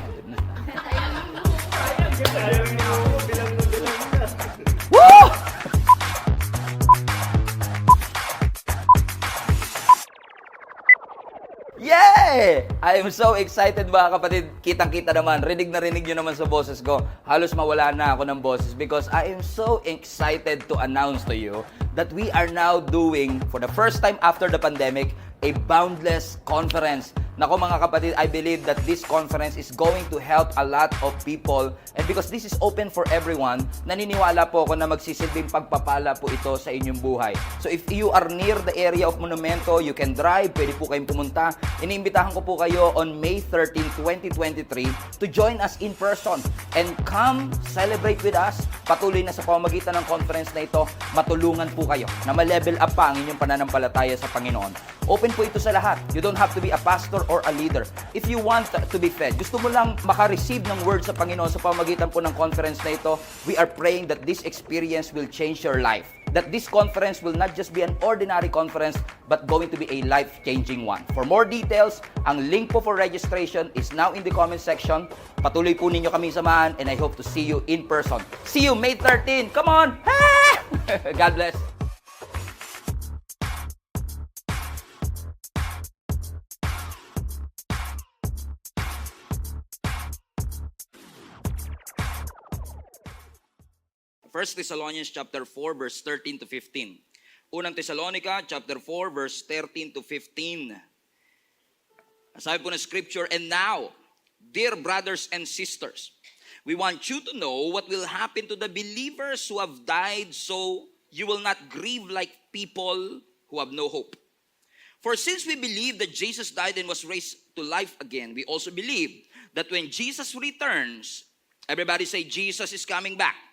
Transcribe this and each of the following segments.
Woo! Yeah! I am so excited mga kapatid. Kitang-kita naman, rinig na rinig nyo naman sa boses ko. Halos mawala na ako ng boses because I am so excited to announce to you that we are now doing, for the first time after the pandemic, a Boundless Conference. Nako mga kapatid, I believe that this conference is going to help a lot of people, and because this is open for everyone, naniniwala po ako na magsisilbing pagpapala po ito sa inyong buhay. So if you are near the area of Monumento, you can drive, pwede po kayong pumunta. Iniimbitahan ko po kayo on May 13, 2023 to join us in person and come celebrate with us. Patuloy na sa pamamagitan ng conference na ito, matulungan po kayo na ma-level up pa ang inyong pananampalataya sa Panginoon. Open po ito sa lahat. You don't have to be a pastor or a leader. If you want to be fed, gusto mo lang maka-receive ng word sa Panginoon sa pamamagitan po ng conference na ito, we are praying that this experience will change your life. That this conference will not just be an ordinary conference, but going to be a life-changing one. For more details, ang link po for registration is now in the comment section. Patuloy po ninyo kami samahan, and I hope to see you in person. See you May 13! Come on! God bless! First Thessalonians chapter 4 verse 13 to 15. Unang Thessalonica chapter 4 verse 13 to 15. Sabi po ng scripture, and now, dear brothers and sisters, we want you to know what will happen to the believers who have died, so you will not grieve like people who have no hope. For since we believe that Jesus died and was raised to life again, we also believe that when Jesus returns, everybody say, Jesus is coming back.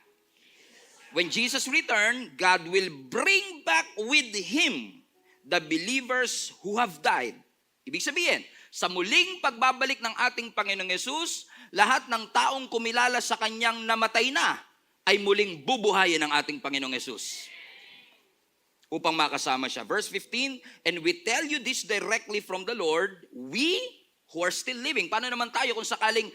When Jesus returns, God will bring back with Him the believers who have died. Ibig sabihin, sa muling pagbabalik ng ating Panginoong Yesus, lahat ng taong kumilala sa Kanyang namatay na, ay muling bubuhayin ng ating Panginoong Yesus. Upang makasama siya. Verse 15, and we tell you this directly from the Lord, we who are still living. Paano naman tayo kung sakaling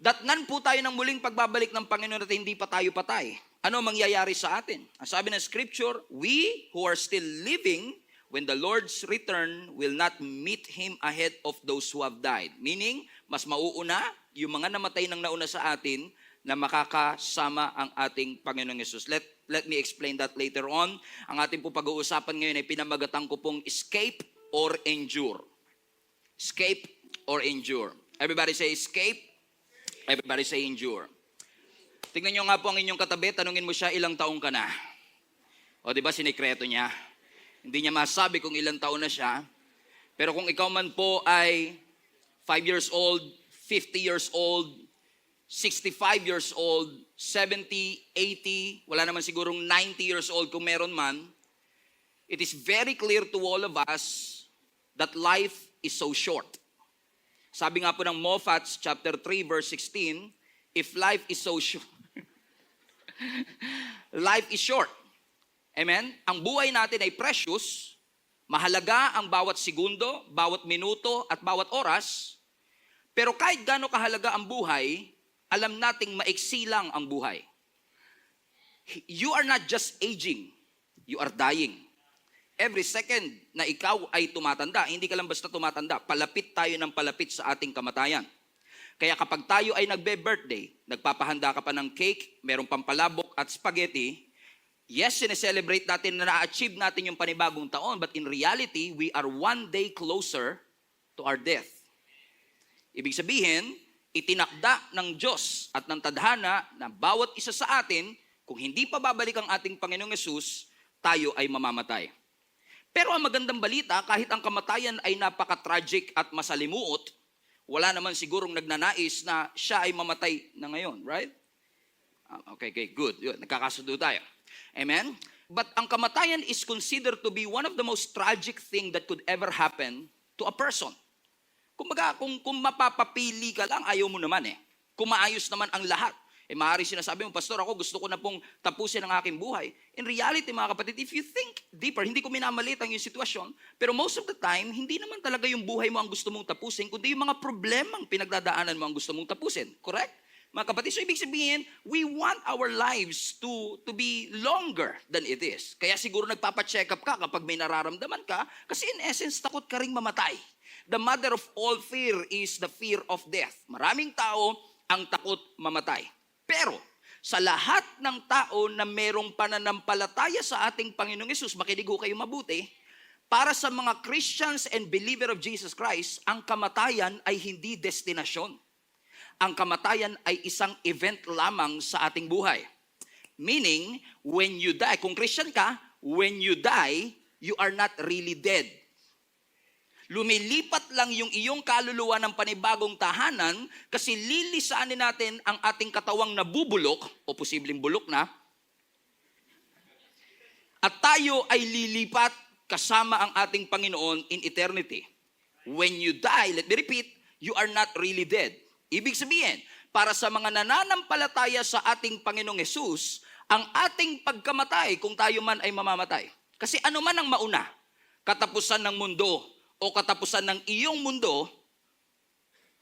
datnan po tayo ng muling pagbabalik ng Panginoon at hindi pa tayo patay? Ano mangyayari sa atin? Ang sabi ng scripture, we who are still living, when the Lord's return, will not meet Him ahead of those who have died. Meaning, mas mauuna yung mga namatay nang nauna sa atin na makakasama ang ating Panginoong Yesus. Let me explain that later on. Ang ating po pag-uusapan ngayon ay pinamagatan ko pong escape or endure. Escape or endure. Everybody say escape. Everybody say endure. Tingnan nyo nga po ang inyong katabi, tanungin mo siya, ilang taong ka na? O di ba sinikreto niya? Hindi niya masabi kung ilang taon na siya. Pero kung ikaw man po ay 5 years old, 50 years old, 65 years old, 70, 80, wala naman sigurong 90 years old kung meron man, it is very clear to all of us that life is so short. Sabi nga po ng Moffats, chapter 3, verse 16, if life is so short, life is short. Amen? Ang buhay natin ay precious. Mahalaga ang bawat segundo, bawat minuto, at bawat oras. Pero kahit gaano kahalaga ang buhay, alam nating maiksi lang ang buhay. You are not just aging, you are dying. Every second na ikaw ay tumatanda, hindi ka lang basta tumatanda, palapit tayo ng palapit sa ating kamatayan. Kaya kapag tayo ay nagbe-birthday, nagpapahanda ka pa ng cake, merong pampalabok at spaghetti, yes, sineselebrate natin na na-achieve natin yung panibagong taon, but in reality, we are one day closer to our death. Ibig sabihin, itinakda ng Diyos at ng tadhana na bawat isa sa atin, kung hindi pa babalik ang ating Panginoong Yesus, tayo ay mamamatay. Pero ang magandang balita, kahit ang kamatayan ay napaka-tragic at masalimuot, wala naman sigurong nagnanais na siya ay mamatay na ngayon, right? Okay, good. Nagkakasundo tayo. Amen? But ang kamatayan is considered to be one of the most tragic thing that could ever happen to a person. Kumbaga, kung mapapapili ka lang, ayaw mo naman eh. Kung maayos naman ang lahat. Maaari sinasabi mo, Pastor, ako gusto ko na pong tapusin ang aking buhay. In reality, mga kapatid, if you think deeper, hindi ko minamalit ang yung sitwasyon, pero most of the time, hindi naman talaga yung buhay mo ang gusto mong tapusin, kundi yung mga problemang pinagdadaanan mo ang gusto mong tapusin. Correct? Mga kapatid, so ibig sabihin, we want our lives to be longer than it is. Kaya siguro nagpapacheck up ka kapag may nararamdaman ka, kasi in essence, takot ka ring mamatay. The mother of all fear is the fear of death. Maraming tao ang takot mamatay. Pero, sa lahat ng tao na merong pananampalataya sa ating Panginoong Yesus, makinig ho kayo mabuti, para sa mga Christians and believer of Jesus Christ, ang kamatayan ay hindi destinasyon. Ang kamatayan ay isang event lamang sa ating buhay. Meaning, when you die, kung Christian ka, when you die, you are not really dead. Lumilipat lang yung iyong kaluluwa ng panibagong tahanan kasi lilisanin natin ang ating katawang nabubulok o posibleng bulok na at tayo ay lilipat kasama ang ating Panginoon in eternity. When you die, let me repeat, you are not really dead. Ibig sabihin, para sa mga nananampalataya sa ating Panginoong Hesus, ang ating pagkamatay kung tayo man ay mamamatay. Kasi ano man ang mauna, katapusan ng mundo o katapusan ng iyong mundo,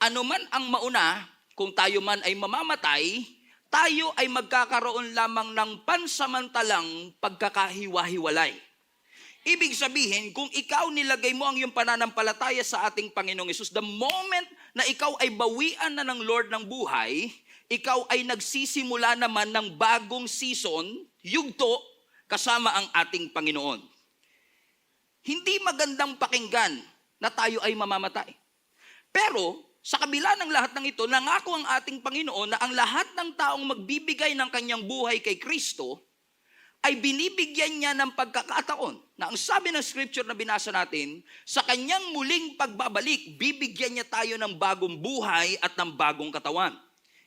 ano man ang mauna, kung tayo man ay mamamatay, tayo ay magkakaroon lamang ng pansamantalang pagkakahiwa-hiwalay. Ibig sabihin, kung ikaw nilagay mo ang iyong pananampalataya sa ating Panginoong Hesus, the moment na ikaw ay bawian na ng Lord ng buhay, ikaw ay nagsisimula naman ng bagong season, yugto, kasama ang ating Panginoon. Hindi magandang pakinggan na tayo ay mamamatay. Pero, sa kabila ng lahat ng ito, nangako ang ating Panginoon na ang lahat ng taong magbibigay ng kanyang buhay kay Kristo, ay binibigyan niya ng pagkakataon na ang sabi ng scripture na binasa natin, sa kanyang muling pagbabalik, bibigyan niya tayo ng bagong buhay at ng bagong katawan.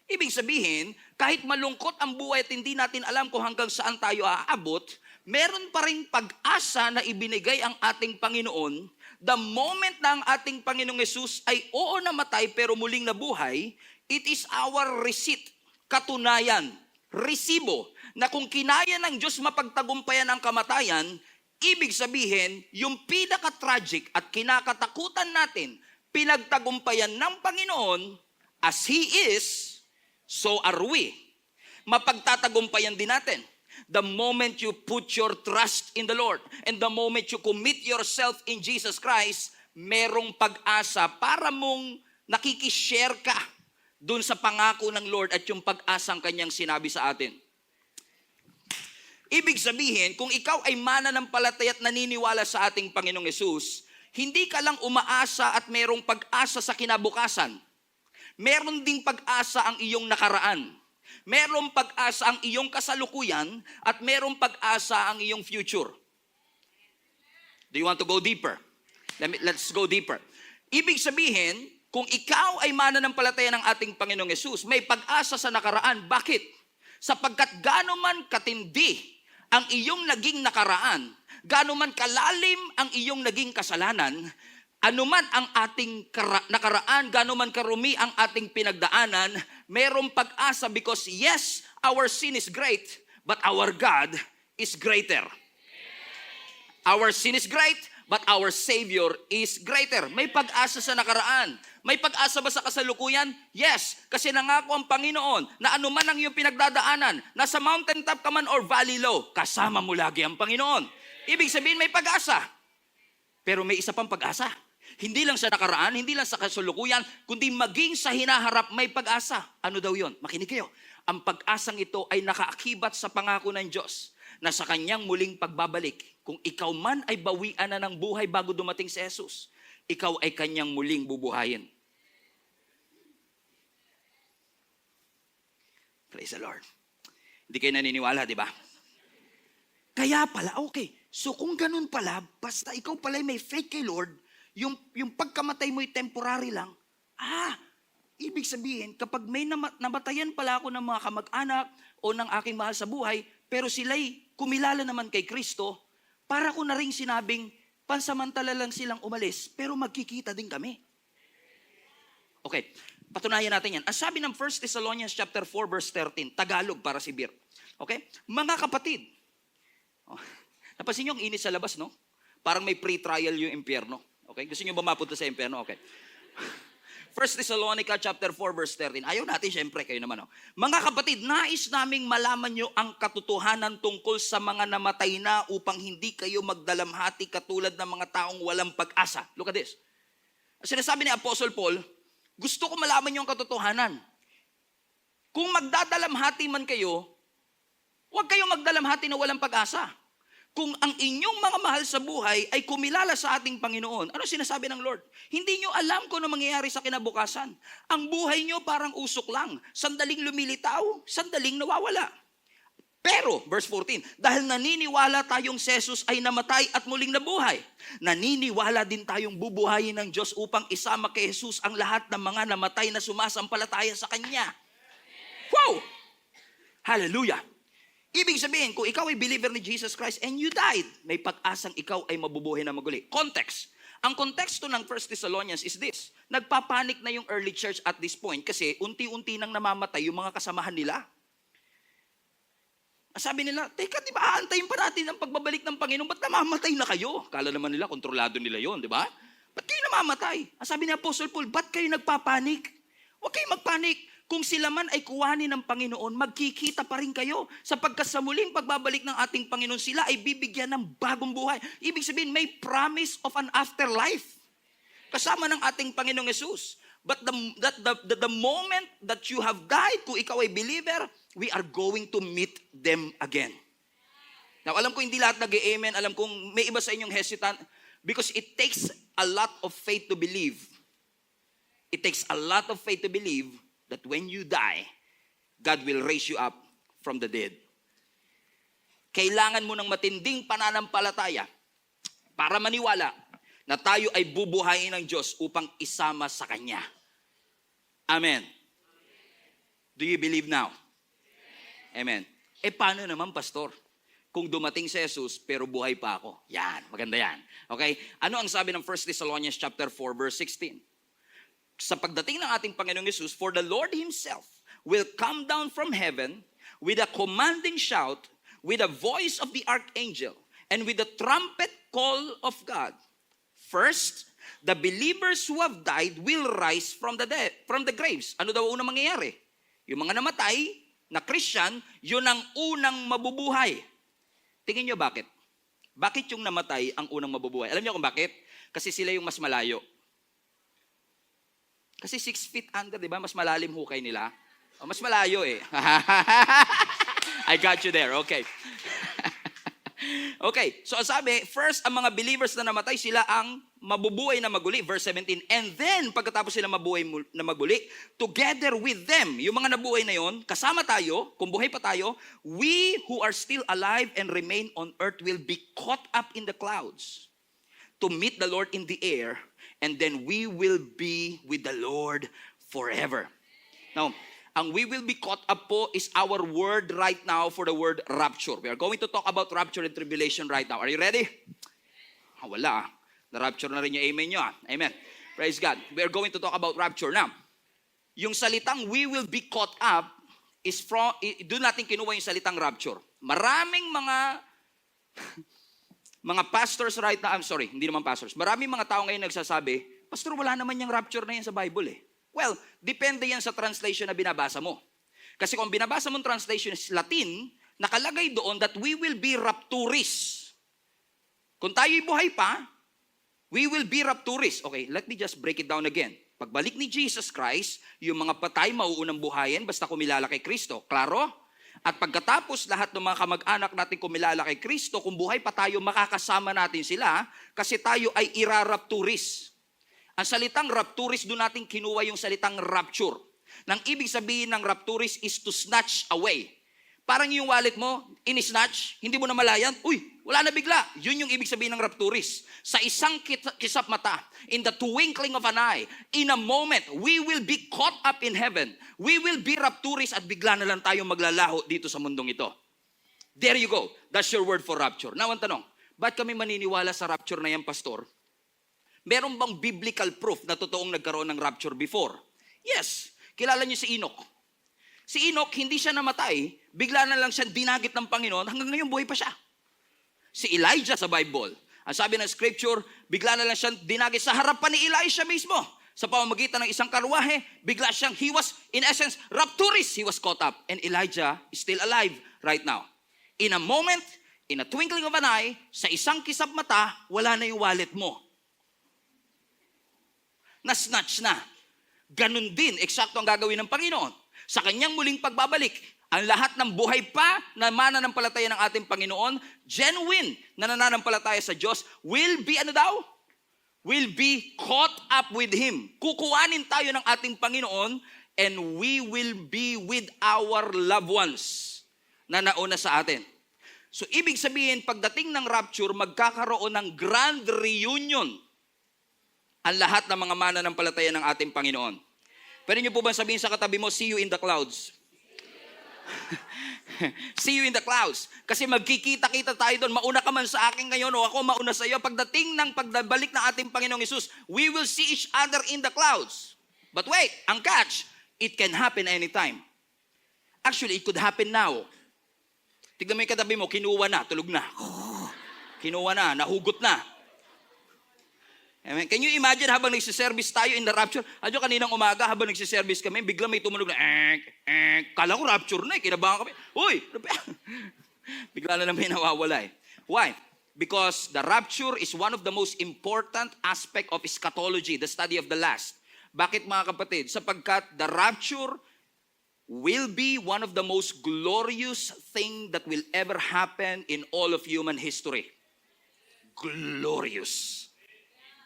Ibig sabihin, kahit malungkot ang buhay at hindi natin alam kung hanggang saan tayo aabot, meron pa rin pag-asa na ibinigay ang ating Panginoon. The moment na ang ating Panginoong Hesus ay oo namatay pero muling nabuhay, it is our receipt, katunayan, resibo, na kung kinaya ng Diyos mapagtagumpayan ang kamatayan, ibig sabihin, yung pinaka-tragic at kinakatakutan natin, pinagtagumpayan ng Panginoon, as He is, so are we. Mapagtatagumpayan din natin. The moment you put your trust in the Lord and the moment you commit yourself in Jesus Christ, merong pag-asa para mong nakikishare ka dun sa pangako ng Lord at yung pag-asang kanyang sinabi sa atin. Ibig sabihin, kung ikaw ay mananampalataya at naniniwala sa ating Panginoong Hesus, hindi ka lang umaasa at merong pag-asa sa kinabukasan. Meron ding pag-asa ang iyong nakaraan. Merong pag-asa ang iyong kasalukuyan at merong pag-asa ang iyong future. Do you want to go deeper? Let's go deeper. Ibig sabihin, kung ikaw ay mananampalataya ng ating Panginoong Hesus, may pag-asa sa nakaraan. Bakit? Sapagkat gaano man katindi ang iyong naging nakaraan, gaano man kalalim ang iyong naging kasalanan, anuman ang ating nakaraan, gaano man karumi ang ating pinagdaanan, merong pag-asa because yes, our sin is great, but our God is greater. Our sin is great, but our Savior is greater. May pag-asa sa nakaraan. May pag-asa ba sa kasalukuyan? Yes, kasi nangako ang Panginoon na anuman ang iyong pinagdadaanan, nasa mountaintop ka man or valley low, kasama mo lagi ang Panginoon. Ibig sabihin may pag-asa. Pero may isa pang pag-asa. Hindi lang sa nakaraan, hindi lang sa kasalukuyan, kundi maging sa hinaharap may pag-asa. Ano daw yon? Makinig kayo. Ang pag-asang ito ay nakaakibat sa pangako ng Diyos na sa kanyang muling pagbabalik, kung ikaw man ay bawian na ng buhay bago dumating si Jesus, ikaw ay kanyang muling bubuhayin. Praise the Lord. Hindi kayo naniniwala, di ba? Kaya pala, okay. So kung ganun pala, basta ikaw pala may faith kay Lord, yung pagkamatay mo'y temporary lang, ibig sabihin, kapag may namatayan pala ako ng mga kamag-anak o ng aking mahal sa buhay, pero sila'y kumilala naman kay Kristo, para ko na rin sinabing, pansamantala lang silang umalis, pero magkikita din kami. Okay, Patunayan natin yan. Ang sabi ng 1 Thessalonians chapter 4 verse 13, Tagalog para si Bir. Okay? Mga kapatid. Oh, napansin niyo ang init sa labas, no? Parang may pre-trial yung impyerno. Okay? Gusto niyo ba mapunta sa impyerno? Okay. 1 Thessalonica chapter 4 verse 13. Ayaw natin, syempre, kayo naman. Oh. Mga kapatid, nais naming malaman nyo ang katotohanan tungkol sa mga namatay na upang hindi kayo magdalamhati katulad ng mga taong walang pag-asa. Look at this. Sinasabi ni Apostle Paul, gusto ko malaman nyo ang katotohanan. Kung magdadalamhati man kayo, huwag kayong magdalamhati na walang pag-asa. Kung ang inyong mga mahal sa buhay ay kumilala sa ating Panginoon, ano sinasabi ng Lord? Hindi nyo alam kung ano mangyayari sa kinabukasan. Ang buhay nyo parang usok lang. Sandaling lumilitaw, sandaling nawawala. Pero, verse 14, dahil naniniwala tayong si Jesus ay namatay at muling nabuhay, naniniwala din tayong bubuhayin ng Diyos upang isama kay Jesus ang lahat ng mga namatay na sumasampalataya sa Kanya. Wow! Hallelujah! Ibig sabihin, kung ikaw ay believer ni Jesus Christ and you died, may pag-asang ikaw ay mabubuhay na maguli. Context. Ang konteksto ng 1 Thessalonians is this. Nagpapanik na yung early church at this point kasi unti-unti nang namamatay yung mga kasamahan nila. Sabi nila, teka, di ba aantayin pa natin ang pagbabalik ng Panginoon? Ba't namamatay na kayo? Kala naman nila, kontrolado nila yon, di ba? Ba't kayo namamatay? Sabi ni Apostle Paul, ba't kayo nagpapanik? Huwag kayong magpanik. Kung sila man ay kuhanin ng Panginoon, magkikita pa rin kayo. Sapagkat sa muling pagbabalik ng ating Panginoon, sila ay bibigyan ng bagong buhay. Ibig sabihin, may promise of an afterlife. Kasama ng ating Panginoong Jesus. But the moment that you have died, kung ikaw ay believer, we are going to meet them again. Now, alam ko hindi lahat nag-amen. Alam kong may iba sa inyong hesitant. Because it takes a lot of faith to believe. It takes a lot of faith to believe that when you die, God will raise you up from the dead. Kailangan mo ng matinding pananampalataya para maniwala na tayo ay bubuhayin ng Diyos upang isama sa Kanya. Amen. Do you believe now? Amen. Paano naman, Pastor? Kung dumating si Jesus, pero buhay pa ako. Yan, maganda yan. Okay? Ano ang sabi ng 1 Thessalonians chapter 4, verse 16? Sa pagdating ng ating Panginoong Jesus, for the Lord Himself will come down from heaven with a commanding shout, with a voice of the archangel, and with the trumpet call of God. First, the believers who have died will rise from the dead, from the graves. Ano daw unang mangyayari? Yung mga namatay na Christian, yun ang unang mabubuhay. Tingin nyo bakit? Bakit yung namatay ang unang mabubuhay? Alam niyo kung bakit? Kasi sila yung mas malayo. Kasi 6 feet under, di ba? Mas malalim hukay nila. O, mas malayo eh. I got you there. Okay. Okay. So, sabi, first, ang mga believers na namatay, sila ang mabubuhay na maguli. Verse 17. And then, pagkatapos sila mabuhay na maguli, together with them, yung mga nabuhay na yon, kasama tayo, kung buhay pa tayo, we who are still alive and remain on earth will be caught up in the clouds to meet the Lord in the air, and then we will be with the Lord forever. Now, ang we will be caught up po is our word right now for the word rapture. We are going to talk about rapture and tribulation right now. Are you ready? Wala. Na-rapture na rin yung amen nyo. Amen. Praise God. We are going to talk about rapture. Now, yung salitang we will be caught up is from, doon natin kinuha yung salitang rapture. Maraming mga pastors right now, I'm sorry, hindi naman pastors. Maraming mga tao ngayon nagsasabi, Pastor, wala naman yung rapture na yan sa Bible eh. Well, depende yan sa translation na binabasa mo. Kasi kung binabasa mong translation is Latin, nakalagay doon that we will be rapturis. Kung tayo'y buhay pa, we will be rapturis. Okay, let me just break it down again. Pagbalik ni Jesus Christ, yung mga patay mauunang buhayin basta kumilala kay Kristo. Klaro? At pagkatapos lahat ng mga kamag-anak natin kumilala kay Kristo, kung buhay pa tayo, makakasama natin sila kasi tayo ay irarapturis. Ang salitang rapturis, doon natin kinuha yung salitang rapture. Nang ibig sabihin ng rapturis is to snatch away. Parang yung wallet mo, in-snatch, hindi mo na malayan, wala na bigla. Yun yung ibig sabihin ng rapturis. Sa isang kisap mata, in the twinkling of an eye, in a moment, we will be caught up in heaven. We will be rapturis at bigla na lang tayo maglalaho dito sa mundong ito. There you go. That's your word for rapture. Now, ang tanong, ba't kami maniniwala sa rapture na yan, Pastor? Meron bang biblical proof na totoong nagkaroon ng rapture before? Yes. Kilala niyo si Enoch. Si Enoch, hindi siya namatay. Bigla na lang siya dinagit ng Panginoon. Hanggang ngayon, buhay pa siya. Si Elijah sa Bible, ang sabi ng scripture, bigla na lang siya dinagit sa harapan ni Elisha mismo. Sa pamamagitan ng isang karwahe, bigla siyang, he was, in essence, rapturous. He was caught up. And Elijah is still alive right now. In a moment, in a twinkling of an eye, sa isang kisap mata, wala na yung wallet mo. Na-snatch na. Ganun din, eksakto ang gagawin ng Panginoon. Sa kanyang muling pagbabalik, ang lahat ng buhay pa na mananampalataya ng ating Panginoon, genuine na nananampalataya sa Diyos, will be, will be caught up with Him. Kukuhanin tayo ng ating Panginoon, and we will be with our loved ones na nauna sa atin. So, ibig sabihin, pagdating ng rapture, magkakaroon ng grand reunion ang lahat ng mga mananampalataya ng ating Panginoon. Pwede niyo po ba sabihin sa katabi mo, see you in the clouds? See you in the clouds. Kasi magkikita-kita tayo doon. Mauna ka man sa akin ngayon o ako mauna sa iyo. Pagdating ng pagbalik ng ating Panginoong Hesus, we will see each other in the clouds. But wait, ang catch, it can happen anytime. Actually, it could happen now. Tignan mo yung katabi mo, kinuha na, tulog na. Kinuha na, nahugot na. Amen. Can you imagine habang nagsiservice tayo in the rapture? Adyo kaninang umaga habang nagsiservice kami, bigla may tumunog na kala ko rapture na kinabahan kami. Uy! Bigla na lang may nawawala Why? Because the rapture is one of the most important aspect of eschatology, the study of the last. Bakit mga kapatid? Sapagkat the rapture will be one of the most glorious thing that will ever happen in all of human history. Glorious.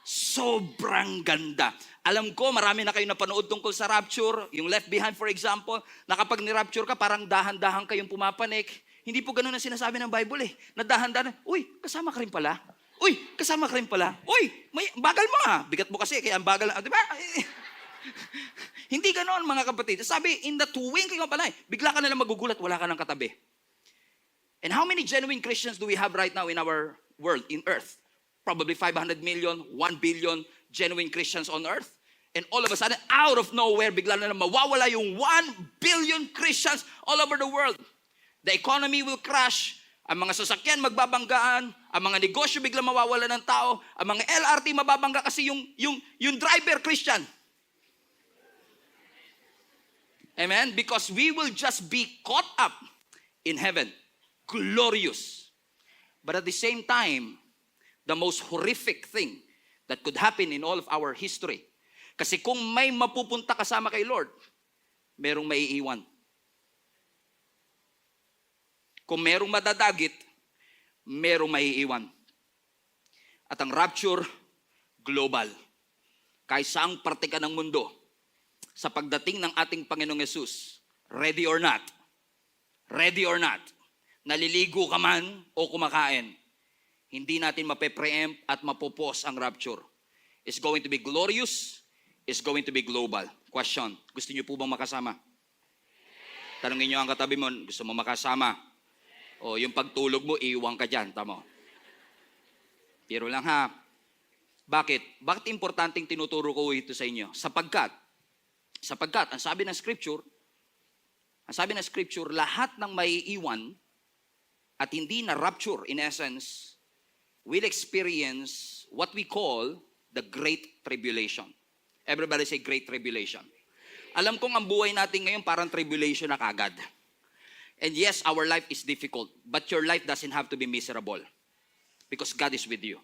Sobrang ganda. Alam ko, marami na kayo napanood tungkol sa rapture. Yung Left Behind, for example, na kapag ni-rapture ka, parang dahan-dahan kayong pumapanik. Hindi po ganun ang sinasabi ng Bible Na dahan-dahan, uy, kasama ka rin pala. Uy, kasama ka rin pala. Uy, bagal mo Bigat mo kasi, kaya ang bagal. Di ba? Hindi ganoon mga kapatid. Sabi, in the twinkling of an eye, bigla ka nalang magugulat, wala ka ng katabi. And how many genuine Christians do we have right now in our world, in earth? Probably 500 million, 1 billion genuine Christians on earth. And all of a sudden, out of nowhere, bigla na mawawala yung 1 billion Christians all over the world. The economy will crash. Ang mga sasakyan magbabanggaan. Ang mga negosyo bigla mawawala ng tao. Ang mga LRT mababangga kasi yung driver Christian. Amen? Because we will just be caught up in heaven. Glorious. But at the same time, the most horrific thing that could happen in all of our history. Kasi kung may mapupunta kasama kay Lord, merong maiiwan. Kung merong madadagit, merong maiiwan. At ang rapture, global. Kahit saang parte ka ng mundo, sa pagdating ng ating Panginoong Hesus, ready or not, naliligo ka man o kumakain, hindi natin mape-preempt at mapopos ang rapture. It's going to be glorious, it's going to be global. Question, gusto niyo po bang makasama? Tanungin niyo ang katabi mo, gusto mo makasama? O yung pagtulog mo, iiwan ka dyan, tamo. Pero lang Bakit? Bakit importanteng tinuturo ko ito sa inyo? Sapagkat, ang sabi ng scripture, lahat ng maiiwan at hindi na rapture, in essence, will experience what we call the Great Tribulation. Everybody say Great Tribulation. Alam kong ang buhay natin ngayon parang tribulation na kagad. And yes, our life is difficult, but your life doesn't have to be miserable because God is with you.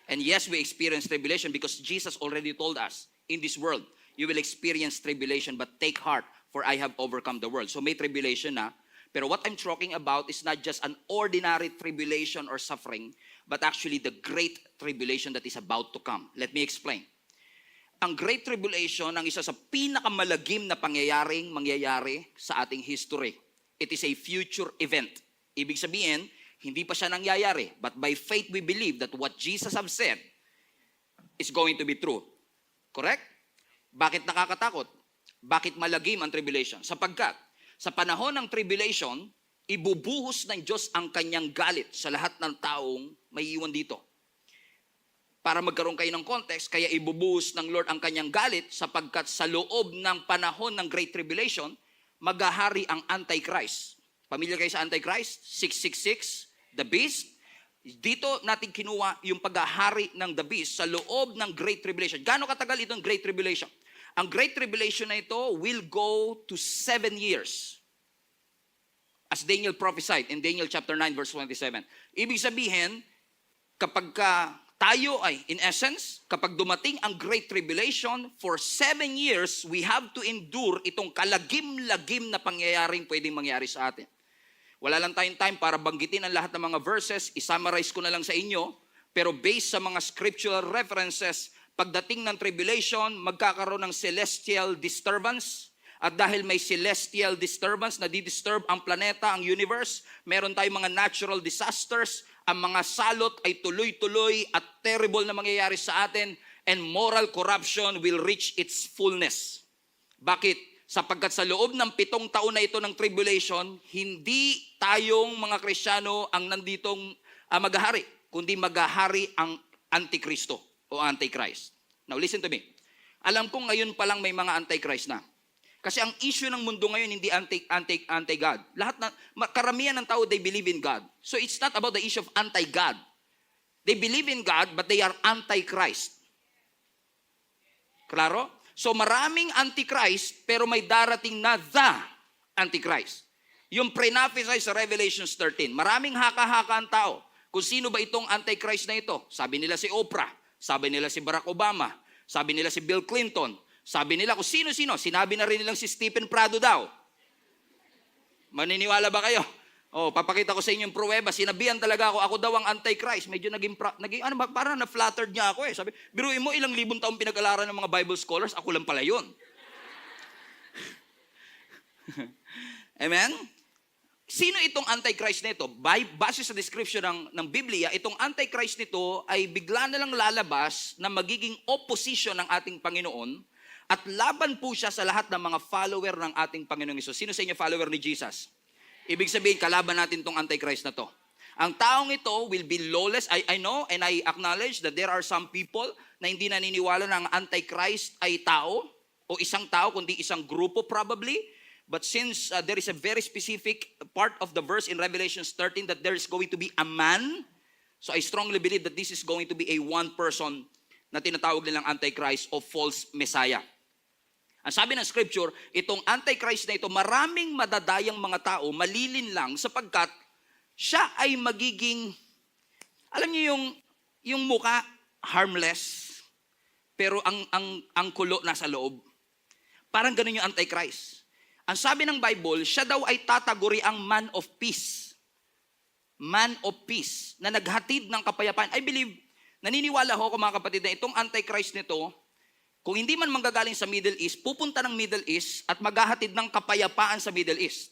And yes, we experience tribulation because Jesus already told us, in this world, you will experience tribulation, but take heart, for I have overcome the world. So may tribulation na, pero what I'm talking about is not just an ordinary tribulation or suffering, but actually the great tribulation that is about to come. Let me explain. Ang great tribulation, ang isa sa pinakamalagim na mangyayari sa ating history. It is a future event. Ibig sabihin, hindi pa siya nangyayari, but by faith we believe that what Jesus have said is going to be true. Correct? Bakit nakakatakot? Bakit malagim ang tribulation? Sapagkat sa panahon ng tribulation, ibubuhos ng Diyos ang kanyang galit sa lahat ng taong may iwan dito. para magkaroon kayo ng context, kaya ibubuhos ng Lord ang kanyang galit sapagkat sa loob ng panahon ng Great Tribulation, maghahari ang Antichrist. Pamilyar kayo sa Antichrist? 666, the beast. Dito natin kinuha yung paghahari ng the beast sa loob ng Great Tribulation. Gaano katagal itong Great Tribulation? Ang Great Tribulation na ito will go to 7 years. As Daniel prophesied in Daniel chapter 9 verse 27. Ibig sabihin, kapag tayo ay, in essence, kapag dumating ang Great Tribulation, for 7 years, we have to endure itong kalagim-lagim na pangyayaring pwedeng mangyari sa atin. Wala lang tayong time para banggitin ang lahat ng mga verses, isummarize ko na lang sa inyo, pero based sa mga scriptural references, pagdating ng tribulation, magkakaroon ng celestial disturbance, at dahil may celestial disturbance na di-disturb ang planeta, ang universe, meron tayong mga natural disasters, ang mga salot ay tuloy-tuloy at terrible na mangyayari sa atin, and moral corruption will reach its fullness. Bakit? Sapagkat sa loob ng 7 taon na ito ng tribulation, hindi tayong mga Kristiyano ang nanditong maghahari, kundi maghahari ang Antikristo o Antichrist. Now listen to me. Alam ko ngayon pa lang may mga Antichrist na. Kasi ang issue ng mundo ngayon hindi anti-God. Karamihan ng tao, they believe in God. So it's not about the issue of anti-God. They believe in God, but they are anti-Christ. Klaro? So maraming anti-Christ, pero may darating na the anti-Christ. Yung pre-prophesy sa Revelation 13. Maraming haka-haka ang tao. Kung sino ba itong anti-Christ na ito? Sabi nila si Oprah. Sabi nila si Barack Obama. Sabi nila si Bill Clinton. Sabi nila kung sino-sino, sinabi na rin nilang si Stephen Prado daw. Maniniwala ba kayo? Papakita ko sa inyo yung pruweba. Sinabihan talaga ako daw ang Antichrist. Medyo parang na-flattered niya ako eh. Sabi, biruin mo ilang libong taong pinag-alaran ng mga Bible scholars, ako lang pala yun. Amen? Sino itong Antichrist nito? Base sa description ng Biblia, itong Antichrist nito ay bigla na lang lalabas na magiging opposition ng ating Panginoon. At laban po siya sa lahat ng mga follower ng ating Panginoong Hesus. Sino sa inyo follower ni Jesus? Ibig sabihin, kalaban natin tong Antichrist na to. Ang taong ito will be lawless. I know and I acknowledge that there are some people na hindi naniniwala na ang Antichrist ay tao o isang tao, kundi isang grupo probably. But since there is a very specific part of the verse in Revelation 13 that there is going to be a man, so I strongly believe that this is going to be a one person na tinatawag nilang Antichrist o false Messiah. Ang sabi ng scripture, itong Antichrist na ito, maraming madadayang mga tao, malilin lang sapagkat siya ay magiging, alam niyo yung muka, harmless, pero ang kulo nasa loob. Parang ganun yung Antichrist. Ang sabi ng Bible, siya daw ay tataguri ang man of peace. Man of peace, na naghatid ng kapayapaan. I believe, naniniwala ho mga kapatid na itong Antichrist nito, kung hindi man manggagaling sa Middle East, pupunta ng Middle East at maghahatid ng kapayapaan sa Middle East.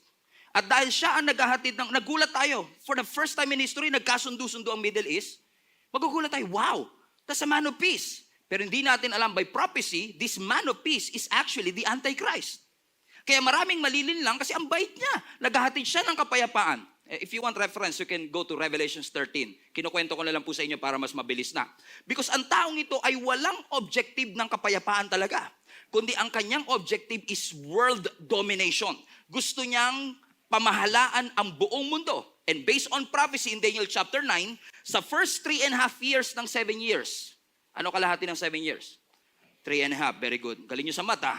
At dahil siya ang naghahatid nagulat tayo. For the first time in history, nagkasundo-sundo ang Middle East. Magugulat tayo, wow, that's a man of peace. Pero hindi natin alam by prophecy, this man of peace is actually the Antichrist. Kaya maraming malilin lang kasi ang bait niya. Naghahatid siya ng kapayapaan. If you want reference, you can go to Revelation 13. Kinukwento ko na lang po sa inyo para mas mabilis na. Because ang taong ito ay walang objective ng kapayapaan talaga. Kundi ang kanyang objective is world domination. Gusto niyang pamahalaan ang buong mundo. And based on prophecy in Daniel chapter 9, sa first 3.5 years ng 7 years, ano kalahati ng 7 years? 3.5, very good. Galing nyo sa mata.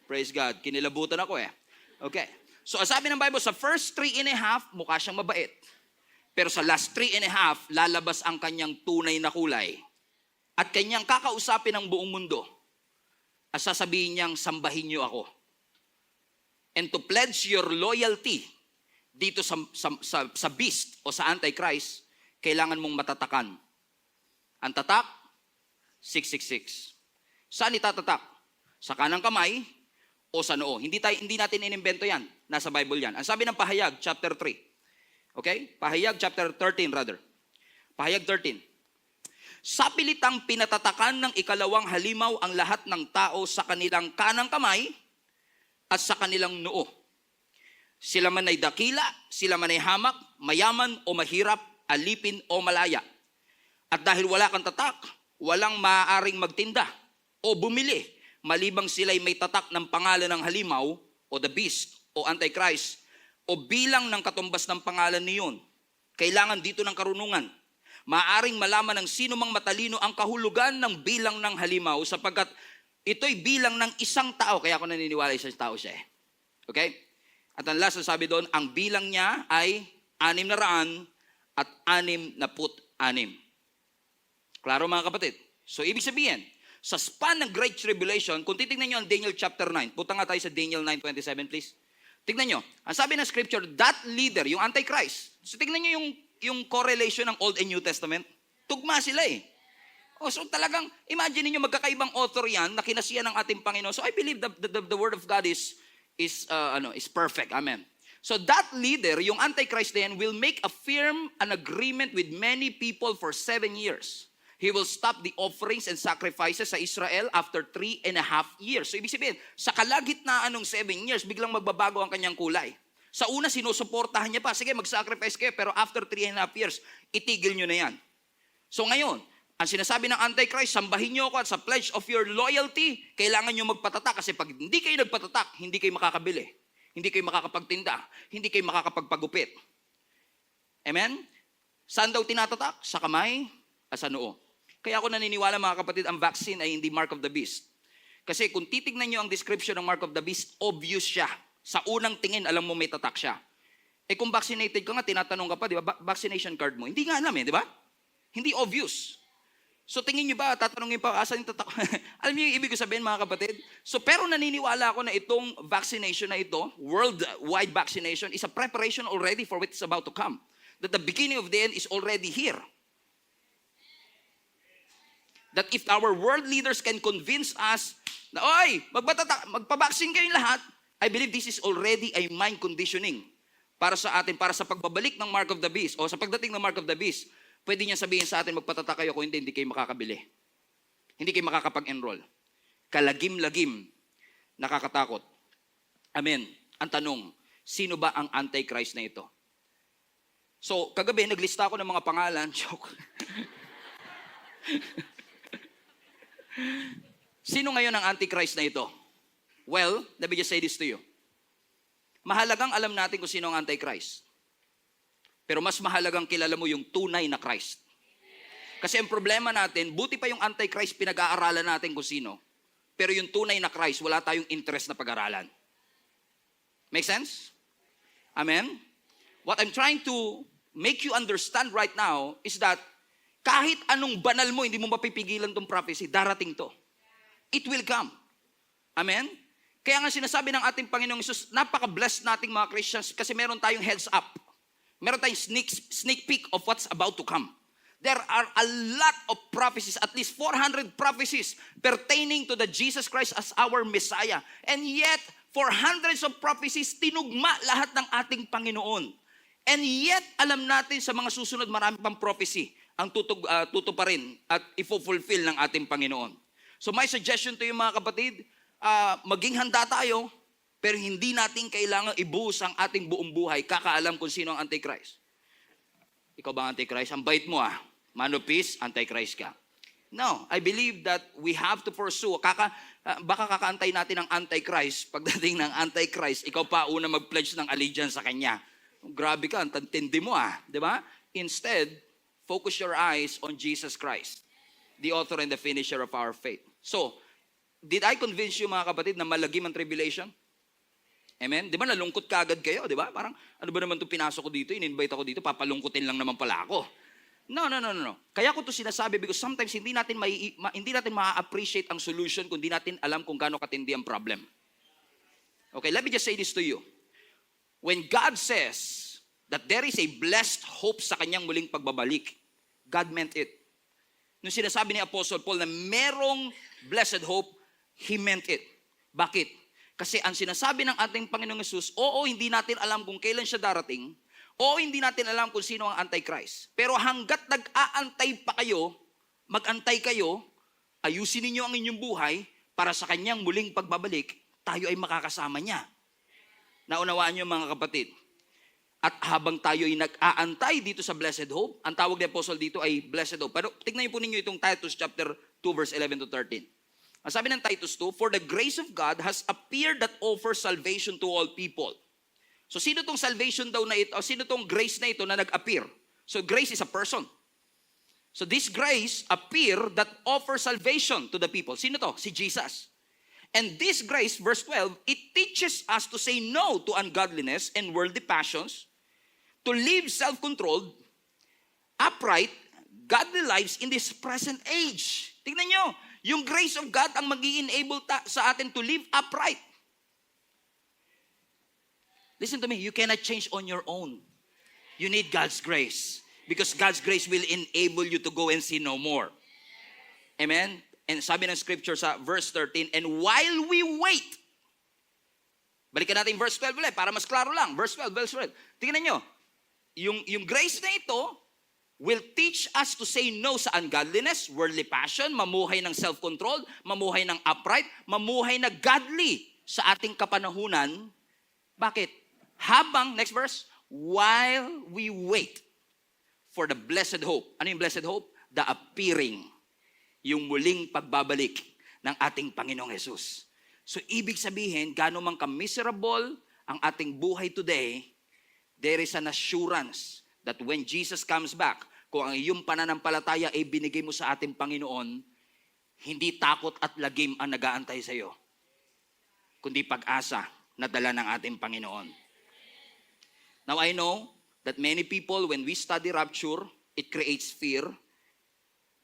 Praise God. Kinilabutan ako eh. Okay. So, sabi ng Bible, sa first 3.5, mukha siyang mabait. Pero sa last 3.5, lalabas ang kanyang tunay na kulay. At kanyang kakausapin ang buong mundo. At sasabihin niyang, sambahin niyo ako. And to pledge your loyalty dito sa beast o sa Antichrist, kailangan mong matatakan. Ang tatak, 666. Saan itatatak? Sa kanang kamay o sa noo. Hindi natin inimbento yan. Nasa Bible yan. Ang sabi ng Pahayag, chapter 3. Okay? Pahayag, chapter 13 rather. Pahayag 13. Sa pilitang pinatatakan ng ikalawang halimaw ang lahat ng tao sa kanilang kanang kamay at sa kanilang noo. Sila man ay dakila, sila man ay hamak, mayaman o mahirap, alipin o malaya. At dahil wala kang tatak, walang maaaring magtinda o bumili malibang sila'y may tatak ng pangalan ng halimaw o the beast o Antichrist o bilang ng katumbas ng pangalan niyon. Kailangan dito ng karunungan. Maaaring malaman ng sino mang matalino ang kahulugan ng bilang ng halimaw sapagkat ito'y bilang ng isang tao. Kaya ako naniniwala isang tao siya eh. Okay? At ang last na sabi doon, ang bilang niya ay 666. Klaro mga kapatid? So ibig sabihin, sa span ng Great Tribulation, kung titignan nyo ang Daniel chapter 9, punta nga tayo sa Daniel 9:27 please. Tignan nyo, ang sabi ng scripture, that leader, yung Antichrist. So tignan nyo yung correlation ng Old and New Testament. Tugma sila eh. So talagang, imagine niyo magkakaibang author yan na kinasiyan ng ating Panginoon. So I believe the word of God is perfect. Amen. So that leader, yung Antichrist then, will make a firm an agreement with many people for 7 years. He will stop the offerings and sacrifices sa Israel after 3.5 years. So ibig sabihin, sa kalagitnaan ng 7 years, biglang magbabago ang kanyang kulay. Sa una, sinusuportahan niya pa. Sige, mag-sacrifice kayo, pero after 3.5 years, itigil nyo na yan. So ngayon, ang sinasabi ng Antichrist, sambahin nyo ako at sa pledge of your loyalty, kailangan nyo magpatatak. Kasi pag hindi kayo nagpatatak, hindi kayo makakabili. Hindi kayo makakapagtinda. Hindi kayo makakapagpagupit. Amen? Saan daw tinatatak? Sa kamay at sa noo. Kaya ako naniniwala mga kapatid, ang vaccine ay hindi mark of the beast. Kasi kung titignan nyo ang description ng mark of the beast, obvious siya. Sa unang tingin, alam mo may tatak siya. Kung vaccinated ka nga, tinatanong ka pa, di ba? Vaccination card mo. Hindi nga alam di ba? Hindi obvious. So tingin nyo ba, tatanungin pa, asan yung tatak? Alam niyo yung ibig ko sabihin mga kapatid? So pero naniniwala ako na itong vaccination na ito, worldwide vaccination, is a preparation already for what is about to come. That the beginning of the end is already here. That if our world leaders can convince us na, oy, magpa-vaccine kayong lahat, I believe this is already a mind conditioning para sa atin, para sa pagbabalik ng mark of the beast o sa pagdating ng mark of the beast. Pwede niya sabihin sa atin, magpatata kayo, kung hindi kayo makakabili. Hindi kayo makakapag-enroll. Kalagim-lagim, nakakatakot. Amen. Ang tanong, sino ba ang Antichrist na ito? So, kagabi, naglista ako ng mga pangalan. Joke. Sino ngayon ang Antichrist na ito? Well, let me just say this to you. Mahalagang alam natin kung sino ang Antichrist. Pero mas mahalagang kilala mo yung tunay na Christ. Kasi ang problema natin, buti pa yung Antichrist pinag-aaralan natin kung sino. Pero yung tunay na Christ, wala tayong interest na pag-aralan. Make sense? Amen? What I'm trying to make you understand right now is that kahit anong banal mo, hindi mo mapipigilan tong prophecy, darating to. It will come. Amen? Kaya nga sinasabi ng ating Panginoong Hesus, napaka-blessed nating mga Christians kasi meron tayong heads up. Meron tayong sneak peek of what's about to come. There are a lot of prophecies, at least 400 prophecies pertaining to the Jesus Christ as our Messiah. And yet, for hundreds of prophecies, tinugma lahat ng ating Panginoon. And yet, alam natin sa mga susunod, marami pang prophecy ang tuto pa rin at ifo-fulfill ng ating Panginoon. So my suggestion to you mga kapatid, maging handa tayo, pero hindi natin kailangan ibuhos ang ating buong buhay, kakaalam kung sino ang Antichrist. Ikaw ba ang Antichrist? Ang bait mo man of peace, Antichrist ka. No, I believe that we have to pursue. Baka kakaantay natin ang Antichrist. Pagdating ng Antichrist, ikaw pa una mag-pledge ng allegiance sa kanya. Grabe ka, ang tindi mo di ba? Instead, focus your eyes on Jesus Christ, the author and the finisher of our faith. So, did I convince you mga kapatid na malagim ang tribulation? Amen? Di ba nalungkot ka agad kayo? Di ba? Parang, ano ba naman itong pinasok ko dito? In-invite ako dito, papalungkutin lang naman pala ako. No. Kaya ko ito sinasabi because sometimes hindi natin ma-appreciate ang solution kung hindi natin alam kung gaano katindi ang problem. Okay, let me just say this to you. When God says that there is a blessed hope sa kanyang muling pagbabalik, God meant it. Nung sinasabi ni Apostle Paul na merong blessed hope, He meant it. Bakit? Kasi ang sinasabi ng ating Panginoong Hesus, oo, hindi natin alam kung kailan siya darating, oo, hindi natin alam kung sino ang Antichrist. Pero hanggat nag-aantay pa kayo, mag-antay kayo, ayusin ninyo ang inyong buhay para sa kanyang muling pagbabalik, tayo ay makakasama niya. Naunawaan niyo mga kapatid. At habang tayo ay nag-aantay dito sa blessed hope, ang tawag ni Apostle dito ay blessed hope. Pero tignan niyo po ninyo itong Titus chapter 2 verse 11 to 13. Ang sabi ng Titus 2, "For the grace of God has appeared that offers salvation to all people." So sino tong salvation daw na ito? O sino tong grace na ito na nag-appear? So grace is a person. So this grace appear that offers salvation to the people. Sino to? Si Jesus. And this grace, verse 12, it teaches us to say no to ungodliness and worldly passions, to live self-controlled, upright, godly lives in this present age. Tingnan nyo, yung grace of God ang mag-i-enable sa atin to live upright. Listen to me, you cannot change on your own. You need God's grace. Because God's grace will enable you to go and sin no more. Amen? And sabi ng scripture sa verse 13, "And while we wait," balikan natin verse 12 ulit para mas klaro lang. Verse 12, verse 12. Tingnan nyo, yung grace na ito will teach us to say no sa ungodliness, worldly passion, mamuhay ng self-control, mamuhay ng upright, mamuhay na godly sa ating kapanahunan. Bakit? Habang, next verse, "while we wait for the blessed hope." Ano yung blessed hope? The appearing, yung muling pagbabalik ng ating Panginoong Jesus. So ibig sabihin, gaano man ka-miserable ang ating buhay today, there is an assurance that when Jesus comes back, kung ang iyong pananampalataya ay binigay mo sa ating Panginoon, hindi takot at lagim ang nag-aantay sa iyo, kundi pag-asa na dala ng ating Panginoon. Now I know that many people, when we study rapture, it creates fear.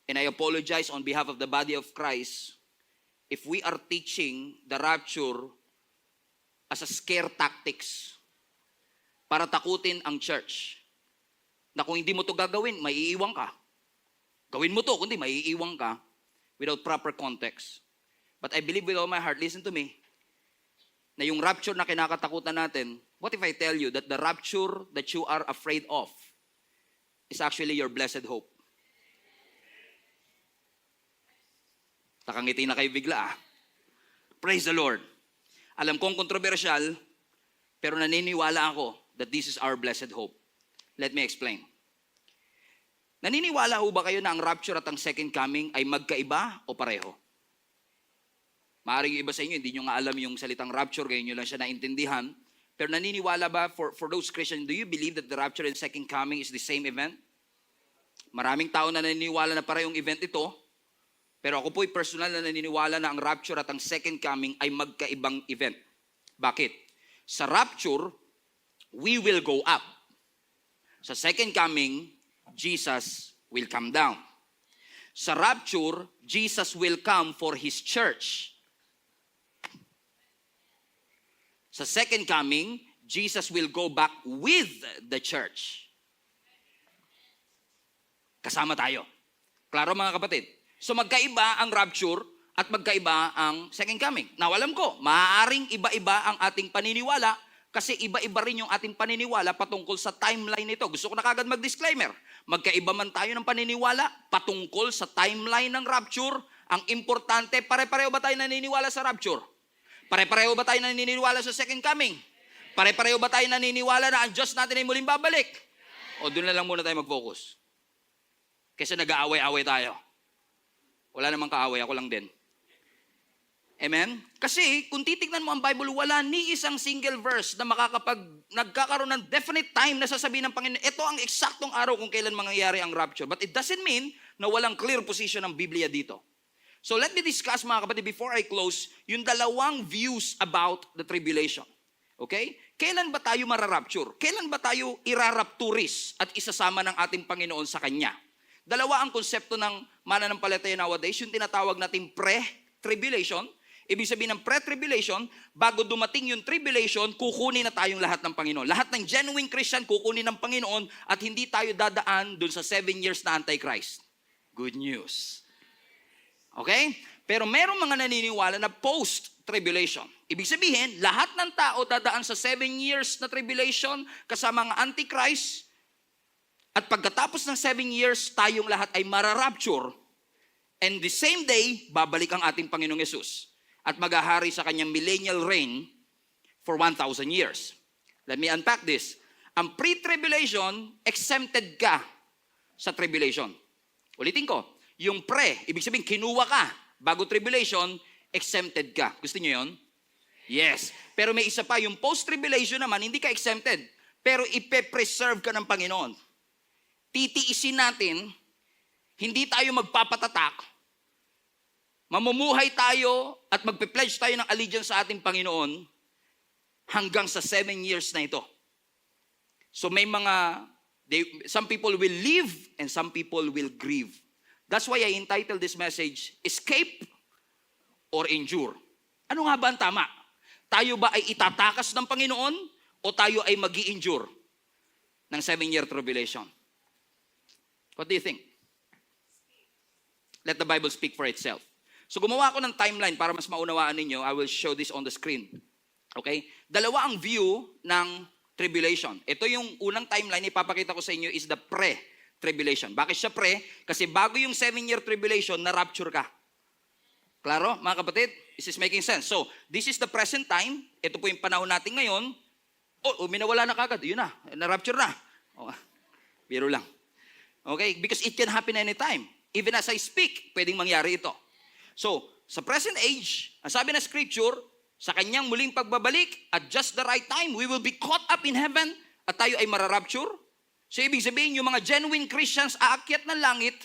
And I apologize on behalf of the body of Christ if we are teaching the rapture as a scare tactics para takutin ang church. Na kung hindi mo to gagawin, maiiwan ka. Gawin mo to, kundi maiiwan ka without proper context. But I believe with all my heart, listen to me, na yung rapture na kinakatakutan natin, what if I tell you that the rapture that you are afraid of is actually your blessed hope? Nakangiti na kayo bigla. Praise the Lord. Alam kong kontrobersyal, pero naniniwala ako that this is our blessed hope. Let me explain. Naniniwala ho ba kayo na ang rapture at ang second coming ay magkaiba o pareho? Maaaring iba sa inyo, hindi nyo nga alam yung salitang rapture, ngayon nyo lang siya naintindihan. Pero naniniwala ba, for those Christians, do you believe that the rapture and second coming is the same event? Maraming tao na naniniwala na parehong event ito. Pero ako po'y personal na naniniwala na ang rapture at ang second coming ay magkaibang event. Bakit? Sa rapture, we will go up. Sa second coming, Jesus will come down. Sa rapture, Jesus will come for His church. Sa second coming, Jesus will go back with the church. Kasama tayo. Klaro mga kapatid? So magkaiba ang rapture at magkaiba ang second coming. Now alam ko, maaaring iba-iba ang ating paniniwala kasi iba-iba rin yung ating paniniwala patungkol sa timeline nito. Gusto ko na kagad mag-disclaimer. Magkaiba man tayo ng paniniwala patungkol sa timeline ng rapture. Ang importante, pare-pareho ba tayo naniniwala sa rapture? Pare-pareho ba tayo naniniwala sa second coming? Pare-pareho ba tayo naniniwala na ang Diyos natin ay muling babalik? O doon na lang muna tayo mag-focus. Kasi nag-aaway-aaway tayo. Wala namang kaaway, ako lang din. Amen? Kasi kung titignan mo ang Bible, wala ni isang single verse na nagkakaroon ng definite time na sasabihin ng Panginoon, ito ang eksaktong araw kung kailan mangyayari ang rapture. But it doesn't mean na walang clear position ng Biblia dito. So let me discuss mga kapatid, before I close, yung dalawang views about the tribulation. Okay? Kailan ba tayo mararapture? Kailan ba tayo irarapturis at isasama ng ating Panginoon sa Kanya? Dalawa ang konsepto ng mananampalataya nowadays, yung tinatawag nating pre-tribulation. Ibig sabihin ng pre-tribulation, bago dumating yung tribulation, kukunin na tayong lahat ng Panginoon. Lahat ng genuine Christian kukunin ng Panginoon at hindi tayo dadaan dun sa 7 years na Antichrist. Good news. Okay? Pero merong mga naniniwala na post-tribulation. Ibig sabihin, lahat ng tao dadaan sa 7 years na tribulation kasama ang Antichrist. At pagkatapos ng 7 years, tayong lahat ay mararapture. And the same day, babalik ang ating Panginoong Yesus. At maghahari sa kanyang millennial reign for 1,000 years. Let me unpack this. Ang pre-tribulation, exempted ka sa tribulation. Ulitin ko, yung pre, ibig sabihin kinuha ka bago tribulation, exempted ka. Gusto niyo yun? Yes. Pero may isa pa, yung post-tribulation naman, hindi ka exempted. Pero ipe-preserve ka ng Panginoon. Titiisin natin, hindi tayo magpapatatak, mamumuhay tayo at magpe-pledge tayo ng allegiance sa ating Panginoon hanggang sa 7 years na ito. So may some people will live and some people will grieve. That's why I entitled this message, Escape or Endure. Ano nga ba ang tama? Tayo ba ay itatakas ng Panginoon o tayo ay mag-i-endure ng 7-year tribulation? What do you think? Let the Bible speak for itself. So gumawa ako ng timeline para mas maunawaan ninyo. I will show this on the screen. Okay? Dalawa ang view ng tribulation. Ito yung unang timeline ipapakita ko sa inyo is the pre-tribulation. Bakit siya pre? Kasi bago yung 7-year tribulation, na-rapture ka. Klaro, mga kapatid? This is making sense. So, this is the present time. Ito po yung panahon natin ngayon. Minawala na kagad. Yun na. Na-rapture na. Biro lang. Okay? Because it can happen anytime. Even as I speak, pwedeng mangyari ito. So, sa present age, ang sabi na scripture, sa kanyang muling pagbabalik, at just the right time, we will be caught up in heaven at tayo ay mararapture. So, ibig sabihin, yung mga genuine Christians aakyat ng langit,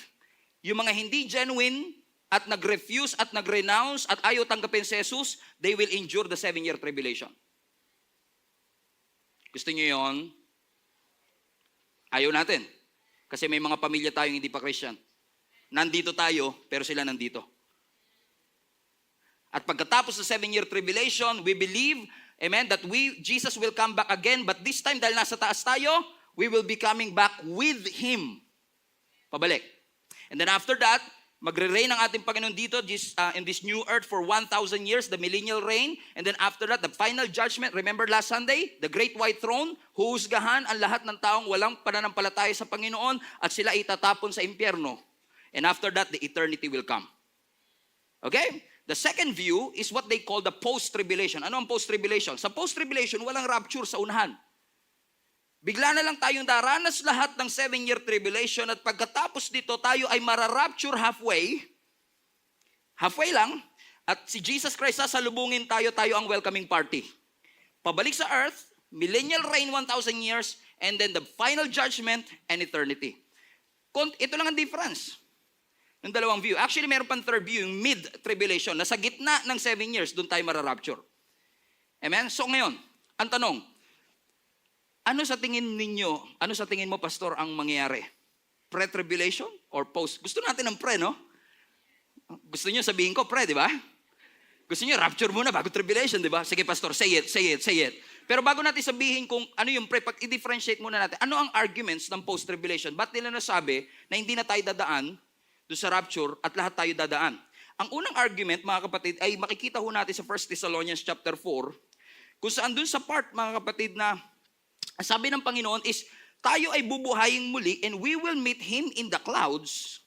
yung mga hindi genuine at nag-refuse at nag-renounce at ayaw tanggapin si Jesus, they will endure the 7-year tribulation. Gusto niyo yon? Ayaw natin. Kasi may mga pamilya tayong hindi pa Christian. Nandito tayo, pero sila nandito. At pagkatapos ng 7-year tribulation, we believe, amen, that Jesus will come back again. But this time, dahil nasa taas tayo, we will be coming back with Him. Pabalik. And then after that, magre-reign ang ating Panginoon dito in this new earth for 1,000 years, the millennial reign. And then after that, the final judgment. Remember last Sunday, the great white throne, huhusgahan ang lahat ng taong walang pananampalataya sa Panginoon at sila itatapon sa impyerno. And after that, the eternity will come. Okay? The second view is what they call the post-tribulation. Ano ang post-tribulation? Sa post-tribulation, walang rapture sa unahan. Bigla na lang tayong daranas lahat ng 7-year tribulation at pagkatapos dito, tayo ay mararapture halfway lang, at si Jesus Christ sasalubungin tayo ang welcoming party. Pabalik sa earth, millennial reign 1,000 years, and then the final judgment and eternity. Ito lang ang difference ng dalawang view. Actually, meron pang third view, yung mid-tribulation, na sa gitna ng 7 years, doon tayo mararapture. Amen? So ngayon, ang tanong, ano sa tingin mo, Pastor, ang mangyayari? Pre-tribulation or post? Gusto natin ng pre, no? Gusto niyo sabihin ko, pre, di ba? Gusto niyo, rapture muna bago tribulation, di ba? Sige, Pastor, say it. Pero bago natin sabihin kung ano yung pre, i-differentiate muna natin, ano ang arguments ng post-tribulation? Ba't nila nasabi na hindi na tayo dadaan doon sa rapture at lahat tayo dadaan? Ang unang argument, mga kapatid, ay makikita ho natin sa 1 Thessalonians chapter 4, kung saan doon sa part, mga kapatid, na sabi ng Panginoon is, tayo ay bubuhayin muli and we will meet Him in the clouds.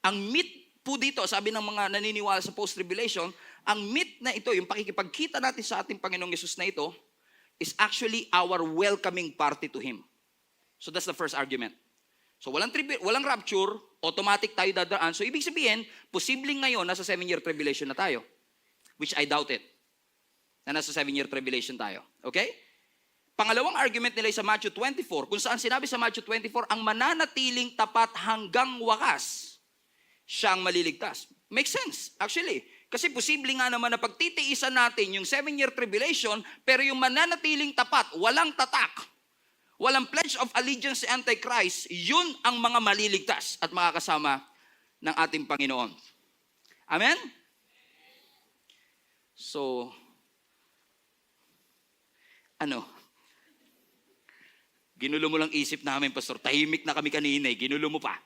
Ang meet po dito, sabi ng mga naniniwala sa post-tribulation, ang meet na ito, yung pakikipagkita natin sa ating Panginoong Yesus na ito, is actually our welcoming party to Him. So that's the first argument. So walang rapture, automatic tayo dadaan. So ibig sabihin, posibleng ngayon nasa 7-year tribulation na tayo. Which I doubt it. Na nasa 7-year tribulation tayo. Okay? Pangalawang argument nila ay sa Matthew 24, kung saan sinabi sa Matthew 24, ang mananatiling tapat hanggang wakas, siyang maliligtas. Makes sense, actually. Kasi posible nga naman na pagtitiisan natin yung 7-year tribulation, pero yung mananatiling tapat, walang tatak, walang pledge of allegiance sa Antichrist, yun ang mga maliligtas at makakasama ng ating Panginoon. Amen? So, ginulo mo lang isip namin, Pastor. Tahimik na kami kanina, ginulo mo pa.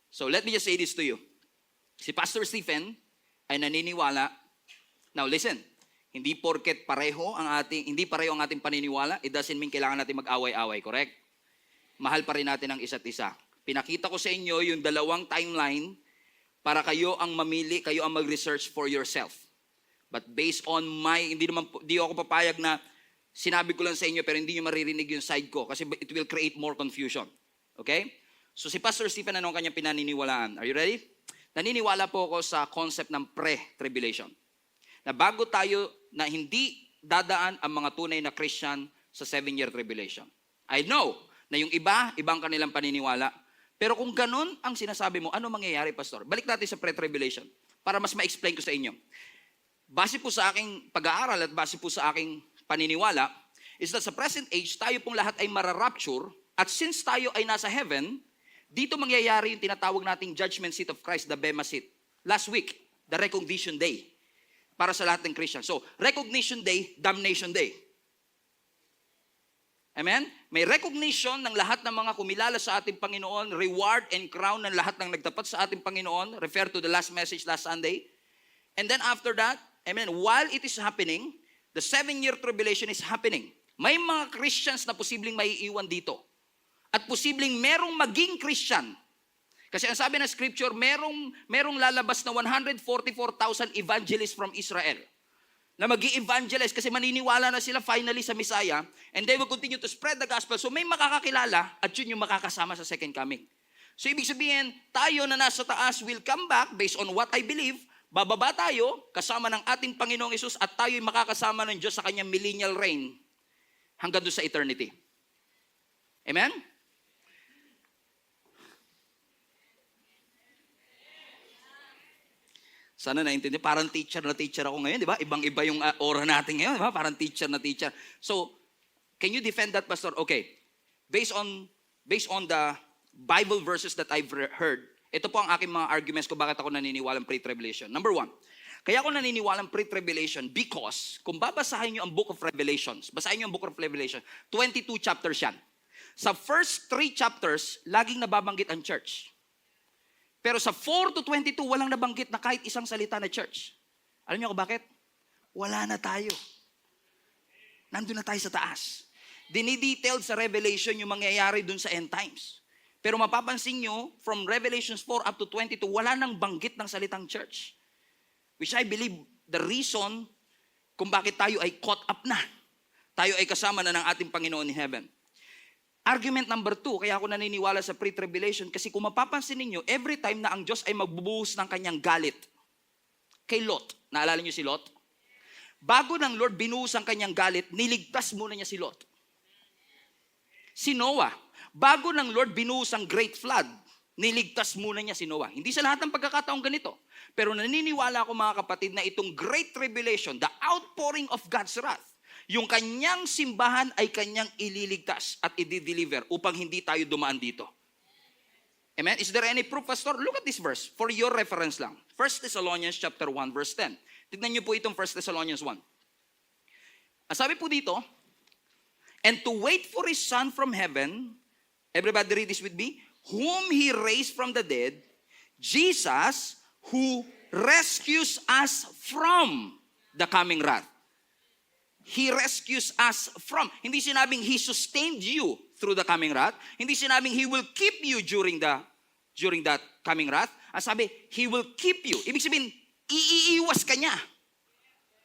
So, let me just say this to you. Si Pastor Stephen ay naniniwala. Now, listen. Hindi porket hindi pareho ang ating paniniwala, it doesn't mean kailangan natin mag-away-away, correct? Mahal pa rin natin ang isa't isa. Pinakita ko sa inyo yung dalawang timeline para kayo ang mamili, kayo ang mag-research for yourself. But based on hindi ako papayag na Sinabi ko lang sa inyo pero hindi nyo maririnig yung side ko kasi it will create more confusion. Okay? So si Pastor Stephen, ano ang kanyang pinaniniwalaan? Are you ready? Naniniwala po ako sa concept ng pre-tribulation. Na bago tayo, na hindi dadaan ang mga tunay na Christian sa 7-year tribulation. I know na yung iba, ibang kanilang paniniwala. Pero kung ganun ang sinasabi mo, ano mangyayari, Pastor? Balik natin sa pre-tribulation para mas ma-explain ko sa inyo. Base po sa aking pag-aaral at base po sa aking paniniwala, is that sa present age, tayo pong lahat ay mararapture at since tayo ay nasa heaven, dito mangyayari yung tinatawag nating judgment seat of Christ, the Bema seat. Last week, the recognition day para sa lahat ng Christian. So, recognition day, damnation day. Amen? May recognition ng lahat ng mga kumilala sa ating Panginoon, reward and crown ng lahat ng nagtapat sa ating Panginoon, refer to the last message last Sunday. And then after that, amen, while it is happening, the 7-year tribulation is happening. May mga Christians na posibleng maiiwan dito. At posibleng merong maging Christian. Kasi ang sabi ng scripture, merong lalabas na 144,000 evangelists from Israel. Na mag-i-evangelize kasi maniniwala na sila finally sa Messiah and they will continue to spread the gospel. So may makakakilala at yun yung makakasama sa second coming. So ibig sabihin, tayo na nasa taas will come back based on what I believe. Bababa tayo kasama ng ating Panginoong Hesus at tayo'y makakasama ng Diyos sa kanyang millennial reign hanggang doon sa eternity. Amen? Sana naintindihan. Parang teacher na teacher ako ngayon, di ba? Ibang-iba yung aura natin ngayon, di ba? Parang teacher na teacher. So, can you defend that, Pastor? Okay. Based on the Bible verses that I've heard, ito po ang aking mga arguments kung bakit ako naniniwalang pre-tribulation. Number 1, kaya ako naniniwalang pre-tribulation because kung babasahin nyo ang Book of Revelations, basahin nyo ang Book of Revelation, 22 chapters yan. Sa first 3 chapters, laging nababanggit ang church. Pero sa 4 to 22, walang nabanggit na kahit isang salita na church. Alam niyo kung bakit? Wala na tayo. Nandun na tayo sa taas. Dinidetailed sa Revelation yung mangyayari dun sa end times. Pero mapapansin nyo, from Revelations 4 up to 22, wala nang banggit ng salitang church. Which I believe the reason kung bakit tayo ay caught up na. Tayo ay kasama na ng ating Panginoon in heaven. Argument number 2, kaya ako naniniwala sa pre-tribulation, kasi kung mapapansin ninyo, every time na ang Diyos ay magbubuhos ng kanyang galit, kay Lot, naalala niyo si Lot? Bago ng Lord binuhos ang kanyang galit, niligtas muna niya si Lot. Si Noah, bago ng Lord binuhos ang great flood, niligtas muna niya si Noah. Hindi sa lahat ng pagkakataong ganito. Pero naniniwala ako mga kapatid na itong great tribulation, the outpouring of God's wrath, yung kanyang simbahan ay kanyang ililigtas at i-deliver upang hindi tayo dumaan dito. Amen? Is there any proof, Pastor? Look at this verse for your reference lang. 1 Thessalonians chapter 1 verse 10. Tignan niyo po itong 1 Thessalonians 1. Ang sabi po dito, and to wait for His Son from heaven, everybody read this with me, whom He raised from the dead, Jesus, who rescues us from the coming wrath. He rescues us from. Hindi sinabing He sustained you through the coming wrath. Hindi sinabing He will keep you during that coming wrath. Ang sabi, He will keep you. Ibig sabihin, iiwas ka niya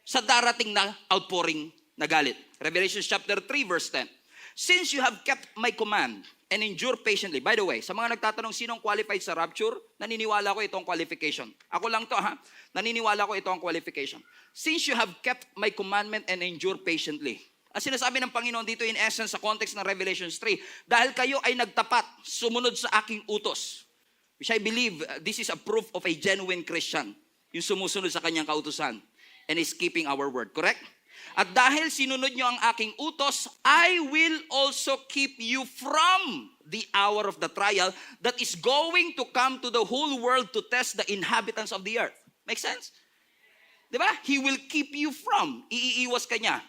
sa darating na outpouring na galit. Revelation chapter 3 verse 10. Since you have kept my command and endure patiently. By the way, sa mga nagtatanong sinong qualified sa rapture, naniniwala ko itong qualification. Ako lang to ha. Naniniwala ko ito ang qualification. Since you have kept my commandment and endure patiently. Ang sinasabi ng Panginoon dito in essence sa context ng Revelation 3, dahil kayo ay nagtapat, sumunod sa aking utos. Which I believe this is a proof of a genuine Christian. Yung sumusunod sa kanyang kautusan and is keeping our word. Correct? At dahil sinunod nyo ang aking utos, I will also keep you from the hour of the trial that is going to come to the whole world to test the inhabitants of the earth. Make sense? Diba? He will keep you from. Iiiwas ka niya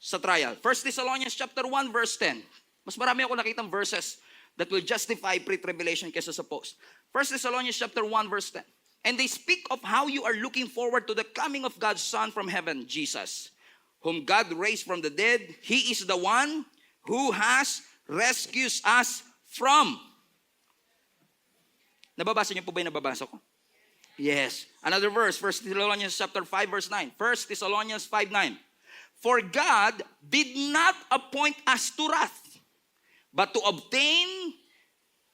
sa trial. 1 Thessalonians chapter 1 verse 10. Mas marami ako nakitang verses that will justify pre-tribulation kaysa sa post. 1 Thessalonians chapter 1 verse 10. And they speak of how you are looking forward to the coming of God's Son from heaven, Jesus, whom God raised from the dead. He is the one who has rescued us from. Nababasa niyo po ba yung nababasa ko? Yes. Another verse, 1 Thessalonians chapter 5 verse 9. 1 Thessalonians 5:9. For God did not appoint us to wrath, but to obtain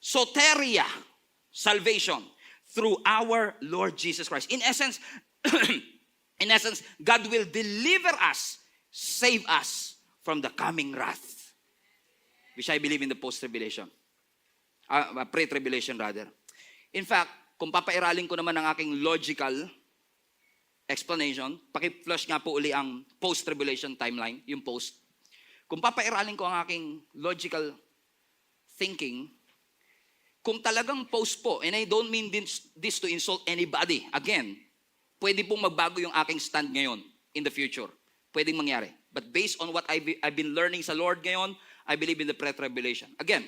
soteria, salvation, through our Lord Jesus Christ. In essence, God will deliver us, save us from the coming wrath, which I believe in the post-tribulation. Pre-tribulation rather. In fact, kung papairalin ko naman ang aking logical explanation, paki-flush nga po uli ang post-tribulation timeline, yung post. Kung papairalin ko ang aking logical thinking, kung talagang post po, and I don't mean this to insult anybody, again, pwede pong magbago yung aking stand ngayon in the future. Pwedeng mangyari. But based on what I've been learning sa Lord ngayon, I believe in the pre-tribulation. Again,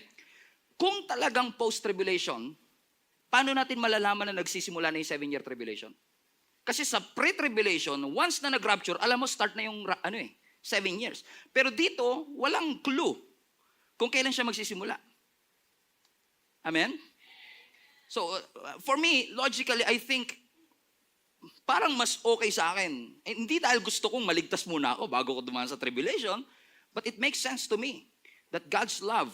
kung talagang post-tribulation, paano natin malalaman na nagsisimula na yung 7-year tribulation? Kasi sa pre-tribulation, once na nag-rapture, alam mo, start na yung 7 years. Pero dito, walang clue kung kailan siya magsisimula. Amen? So, for me, logically, I think, parang mas okay sa akin. Hindi dahil gusto kong maligtas muna ako bago ko dumaan sa tribulation, but it makes sense to me that God's love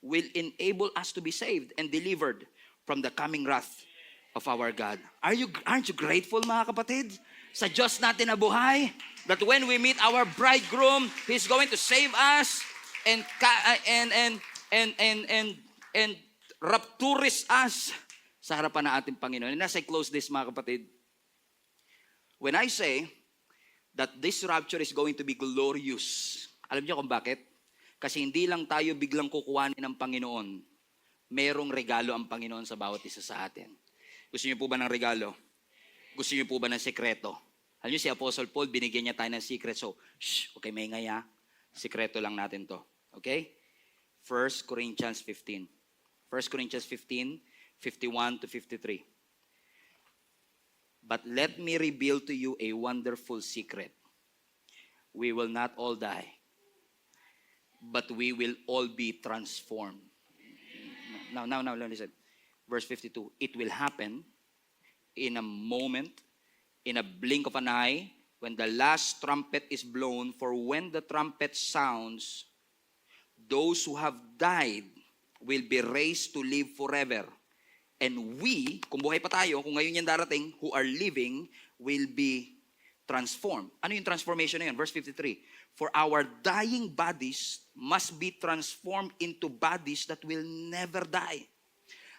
will enable us to be saved and delivered from the coming wrath of our God. Aren't you grateful, mga kapatid, sa Diyos natin na buhay, that when we meet our bridegroom, He's going to save us and rapturous us sa harapan ng ating Panginoon. And as I close this, mga kapatid, when I say that this rapture is going to be glorious, alam niyo kung bakit? Kasi hindi lang tayo biglang kukuhanin ng Panginoon. Merong regalo ang Panginoon sa bawat isa sa atin. Gusto niyo po ba ng regalo? Gusto niyo po ba ng sekreto? Alam niyo si Apostle Paul, binigyan niya tayo ng secret. So, okay, may ngaya. Sekreto lang natin to. Okay? 1 Corinthians 15. 1 Corinthians 15, 51 to 53. But let me reveal to you a wonderful secret. We will not all die, but we will all be transformed. Now, listen. Verse 52, it will happen in a moment, in a blink of an eye, when the last trumpet is blown. For when the trumpet sounds, those who have died will be raised to live forever. And we, kung buhay pa tayo, kung ngayon yan darating, who are living, will be transformed. Ano yung transformation na yun? Verse 53, for our dying bodies must be transformed into bodies that will never die.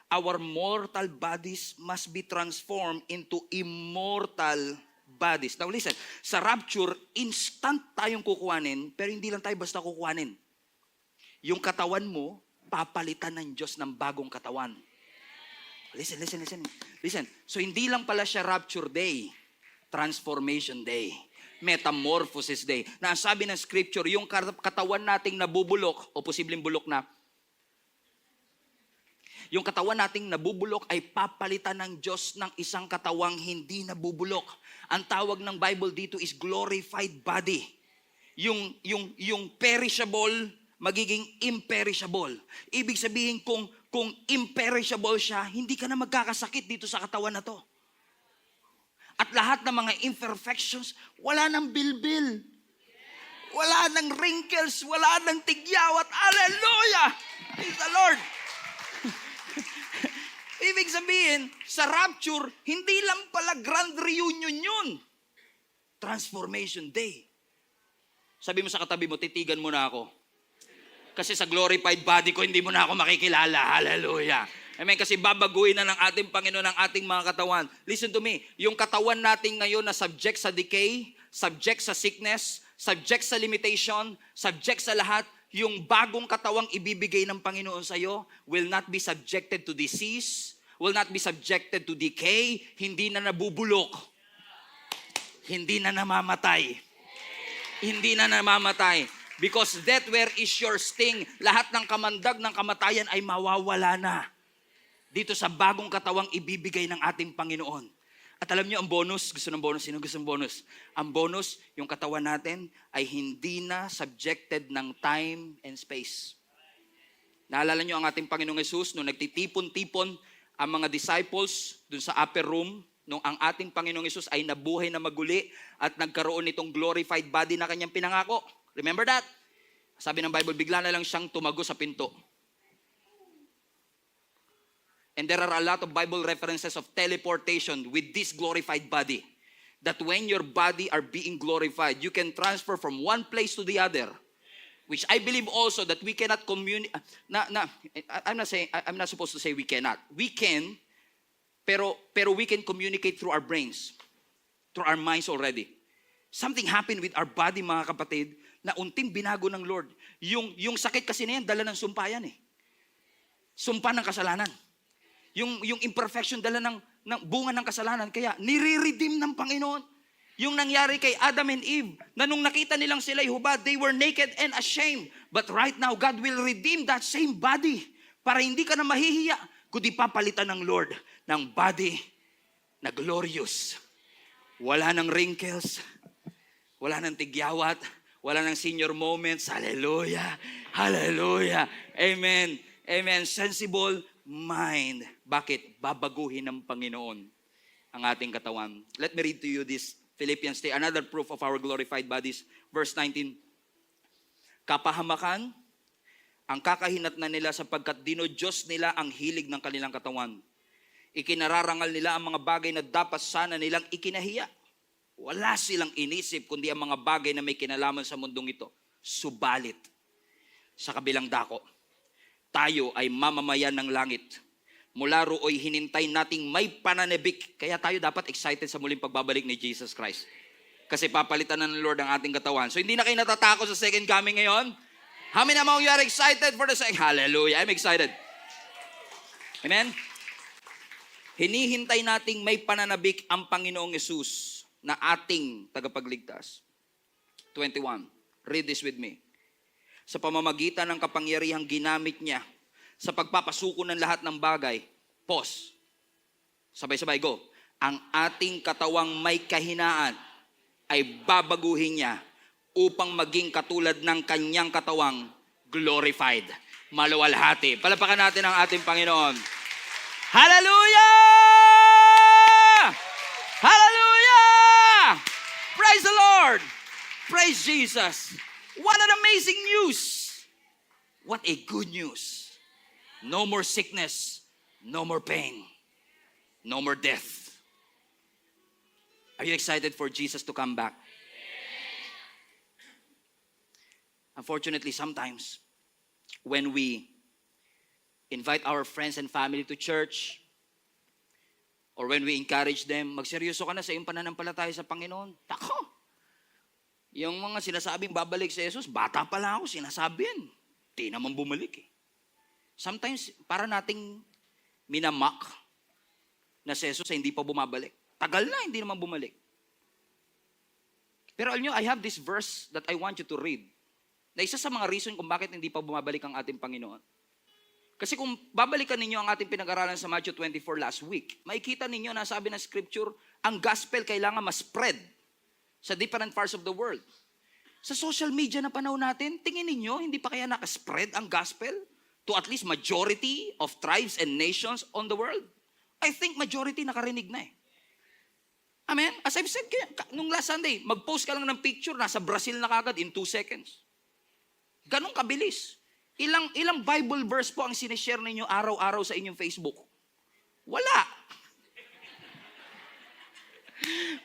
Our mortal bodies must be transformed into immortal bodies. Now listen, sa rapture, instant tayong kukuhanin, pero hindi lang tayo basta kukuhanin. Yung katawan mo, papalitan ng Diyos ng bagong katawan. Listen. So hindi lang pala siya rapture day, transformation day, metamorphosis day. Nasabi ng scripture, yung katawan nating nabubulok, o posibleng bulok na, yung katawan nating nabubulok ay papalitan ng Diyos ng isang katawang hindi nabubulok. Ang tawag ng Bible dito is glorified body. Yung perishable, magiging imperishable. Ibig sabihin kung imperishable siya, hindi ka na magkakasakit dito sa katawan na to. At lahat ng mga imperfections, wala nang bilbil. Wala nang wrinkles, wala nang tigyawat. Hallelujah! Praise the Lord! Ibig sabihin, sa rapture, hindi lang pala grand reunion yun. Transformation day. Sabi mo sa katabi mo, titigan mo na ako. Kasi sa glorified body ko, hindi mo na ako makikilala. Hallelujah. Amen. Kasi babaguhin na ng ating Panginoon ang ating mga katawan. Listen to me. Yung katawan natin ngayon na subject sa decay, subject sa sickness, subject sa limitation, subject sa lahat, yung bagong katawang ibibigay ng Panginoon sa iyo will not be subjected to disease, will not be subjected to decay, hindi na nabubulok, hindi na namamatay. Hindi na namamatay. Because death, where is your sting? Lahat ng kamandag ng kamatayan ay mawawala na. Dito sa bagong katawang ibibigay ng ating Panginoon. At alam niyo ang bonus, gusto ng bonus, sino gusto ng bonus? Ang bonus, yung katawan natin ay hindi na subjected ng time and space. Naalala niyo ang ating Panginoong Jesus nung nagtitipon-tipon ang mga disciples dun sa upper room nung ang ating Panginoong Hesus ay nabuhay na maguli at nagkaroon nitong glorified body na kanyang pinangako. Remember that? Sabi ng Bible, bigla na lang siyang tumago sa pinto. And there are a lot of Bible references of teleportation with this glorified body. That when your body are being glorified, you can transfer from one place to the other. Which I believe also that we cannot communicate. I'm not supposed to say we cannot. We can, pero we can communicate through our brains, through our minds already. Something happened with our body, mga kapatid, na unting binago ng Lord. Yung sakit kasi na yan, dala ng sumpa yan eh. Sumpa ng kasalanan. Yung imperfection, dala ng bunga ng kasalanan. Kaya, nire-redeem ng Panginoon. Yung nangyari kay Adam and Eve, na nung nakita nilang sila'y hubad, they were naked and ashamed. But right now, God will redeem that same body para hindi ka na mahihiya, kundi papalitan ng Lord ng body na glorious. Wala ng wrinkles, wala ng tigyawat, wala ng senior moments. Hallelujah! Hallelujah! Amen! Amen! Sensible mind. Bakit? Babaguhin ng Panginoon ang ating katawan. Let me read to you this Philippians 3, another proof of our glorified bodies. Verse 19. Kapahamakan ang kakahinatnan nila sapagkat dinodiyos nila ang hilig ng kanilang katawan. Ikinararangal nila ang mga bagay na dapat sana nilang ikinahiya. Wala silang inisip kundi ang mga bagay na may kinalaman sa mundong ito. Subalit, sa kabilang dako, tayo ay mamamayan ng langit. Mula rooy hinintay nating may pananibik. Kaya tayo dapat excited sa muling pagbabalik ni Jesus Christ. Kasi papalitan na ng Lord ang ating katawan. So hindi na kayo natatakot sa second coming ngayon? How many among you are excited for the second? Hallelujah, I'm excited. Amen? Hinihintay nating may pananabik ang Panginoong Hesus na ating tagapagligtas. 21. Read this with me. Sa pamamagitan ng kapangyarihang ginamit niya sa pagpapasuko ng lahat ng bagay. Pause. Sabay-sabay, go. Ang ating katawang may kahinaan ay babaguhin niya upang maging katulad ng kanyang katawang glorified. Maluwalhati. Palapakan natin ang ating Panginoon. Hallelujah! Hallelujah! Praise the Lord! Praise Jesus! What an amazing news! What a good news! No more sickness, no more pain, no more death. Are you excited for Jesus to come back? Unfortunately, sometimes when we invite our friends and family to church, or when we encourage them, magseryoso ka na sa iyong pananampalataya sa Panginoon. Tako! Yung mga sinasabing babalik sa Jesus, bata pa lang ako, sinasabi yan. Di naman bumalik eh. Sometimes, para nating minamak na si Jesus ay hindi pa bumabalik. Tagal na, hindi naman bumalik. Pero alam nyo, I have this verse that I want you to read. Na isa sa mga reason kung bakit hindi pa bumabalik ang ating Panginoon. Kasi kung babalikan ninyo ang ating pinag-aralan sa Matthew 24 last week, makikita ninyo na sabi ng scripture, ang gospel kailangan ma-spread sa different parts of the world. Sa social media na panahon natin, tingin ninyo, hindi pa kaya nakaspread ang gospel to at least majority of tribes and nations on the world? I think majority nakarinig na eh. Amen? As I've said, nung last Sunday, mag-post ka lang ng picture, nasa Brazil na kagad in 2 seconds. Ganun kabilis. Ilang Bible verse po ang sinishare ninyo araw-araw sa inyong Facebook? Wala.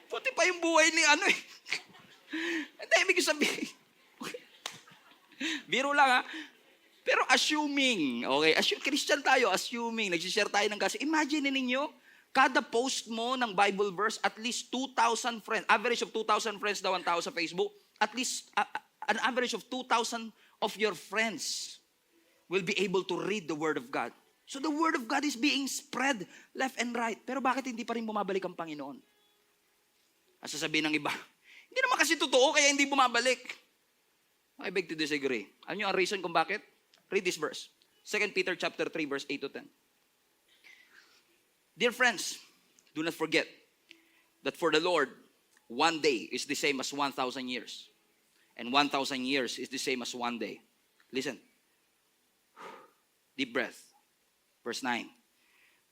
Puti pa yung buhay ni ano eh. Hindi, ibig sabihin. Biro lang ha. Pero assuming, okay, Christian tayo, assuming, nagsishare tayo ng gospel. Imagine ninyo, kada post mo ng Bible verse, at least 2,000 friends, average of 2,000 friends daw ang tao sa Facebook, at least an average of 2,000 of your friends will be able to read the Word of God. So the Word of God is being spread left and right. Pero bakit hindi pa rin bumabalik ang Panginoon? At sasabihin ng iba, hindi naman kasi totoo, kaya hindi bumabalik. I beg to disagree. Ano yung reason kung bakit? Read this verse. 2 Peter chapter 3, verse 8 to 10. Dear friends, do not forget that for the Lord, one day is the same as 1,000 years. And 1,000 years is the same as one day. Listen. Deep breath. Verse 9.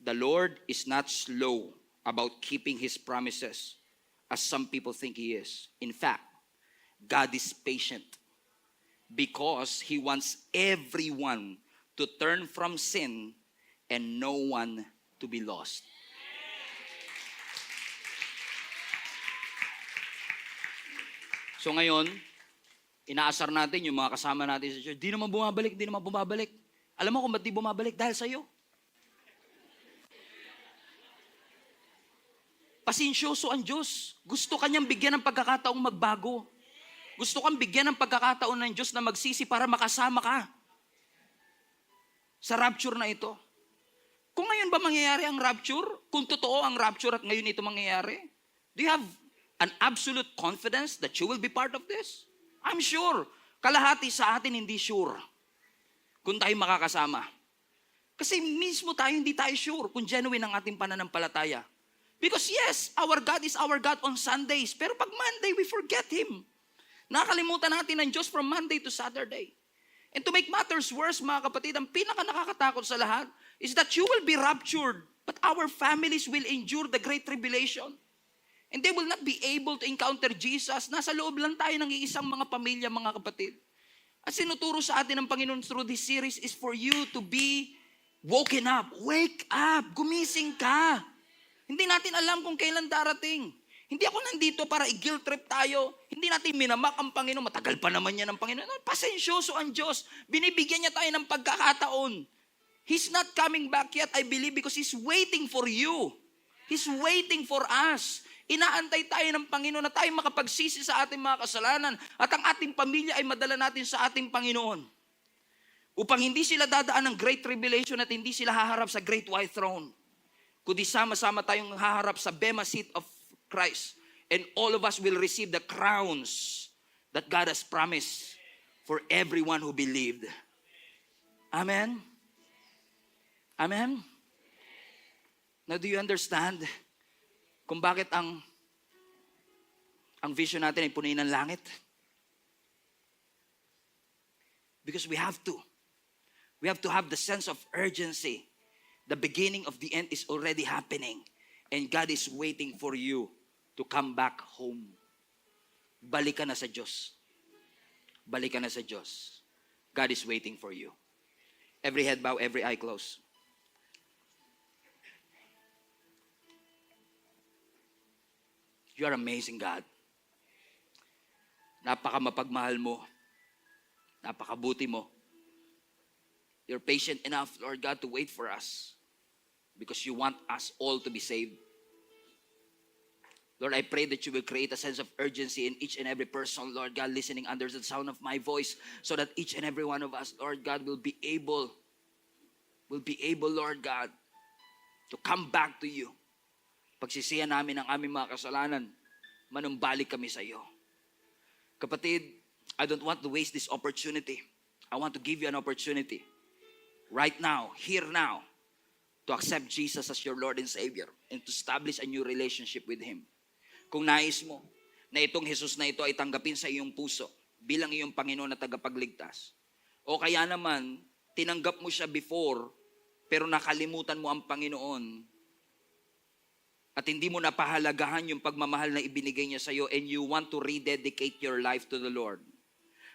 The Lord is not slow about keeping His promises as some people think He is. In fact, God is patient because He wants everyone to turn from sin and no one to be lost. So ngayon, inaasar natin yung mga kasama natin sa church. Di naman bumabalik. Alam mo kung ba't di bumabalik? Dahil sa'yo. Pasensyoso ang Diyos. Gusto kanyang bigyan ng pagkakataong magbago. Gusto kang bigyan ng pagkakataon ng Diyos na magsisi para makasama ka sa rapture na ito. Kung ngayon ba mangyayari ang rapture? Kung totoo ang rapture at ngayon ito mangyayari? Do you have an absolute confidence that you will be part of this? I'm sure. Kalahati sa atin hindi sure kung tayo makakasama. Kasi mismo tayo hindi tayo sure kung genuine ang ating pananampalataya. Because yes, our God is our God on Sundays. Pero pag Monday, we forget Him. Nakalimutan natin ang Diyos from Monday to Saturday. And to make matters worse, mga kapatid, ang pinaka nakakatakot sa lahat is that you will be raptured, but our families will endure the great tribulation. And they will not be able to encounter Jesus. Nasa loob lang tayo ng iisang mga pamilya, mga kapatid. At sinuturo sa atin ng Panginoon through this series is for you to be woken up. Wake up! Gumising ka! Hindi natin alam kung kailan darating. Hindi ako nandito para i-guilt trip tayo. Hindi natin minamak ang Panginoon. Matagal pa naman yan ang Panginoon. Pasensyoso ang Diyos. Binibigyan niya tayo ng pagkakataon. He's not coming back yet, I believe, because He's waiting for you. He's waiting for us. Inaantay tayo ng Panginoon na tayo makapagsisi sa ating mga kasalanan at ang ating pamilya ay madala natin sa ating Panginoon. Upang hindi sila dadaan ng great tribulation at hindi sila haharap sa great white throne. Kundi sama-sama tayong haharap sa Bema seat of Christ. And all of us will receive the crowns that God has promised for everyone who believed. Amen? Amen? Now do you understand kung bakit ang vision natin ay punuin ng langit? Because we have to. We have to have the sense of urgency. The beginning of the end is already happening. And God is waiting for you to come back home. Balik ka na sa Diyos. Balik ka na sa Diyos. God is waiting for you. Every head bow, every eye close. You are amazing, God. Napaka-mapagmahal mo. Napakabuti mo. You're patient enough, Lord God, to wait for us because you want us all to be saved. Lord, I pray that you will create a sense of urgency in each and every person, Lord God, listening under the sound of my voice so that each and every one of us, Lord God, will be able, Lord God, to come back to you. Pagsisihan namin ang aming mga kasalanan, manumbalik kami sa iyo. Kapatid, I don't want to waste this opportunity. I want to give you an opportunity right now, here now, to accept Jesus as your Lord and Savior and to establish a new relationship with Him. Kung nais mo na itong Jesus na ito ay tanggapin sa iyong puso bilang iyong Panginoon na tagapagligtas, o kaya naman, tinanggap mo siya before, pero nakalimutan mo ang Panginoon, at hindi mo napahalagahan yung pagmamahal na ibinigay niya sa iyo and you want to rededicate your life to the Lord.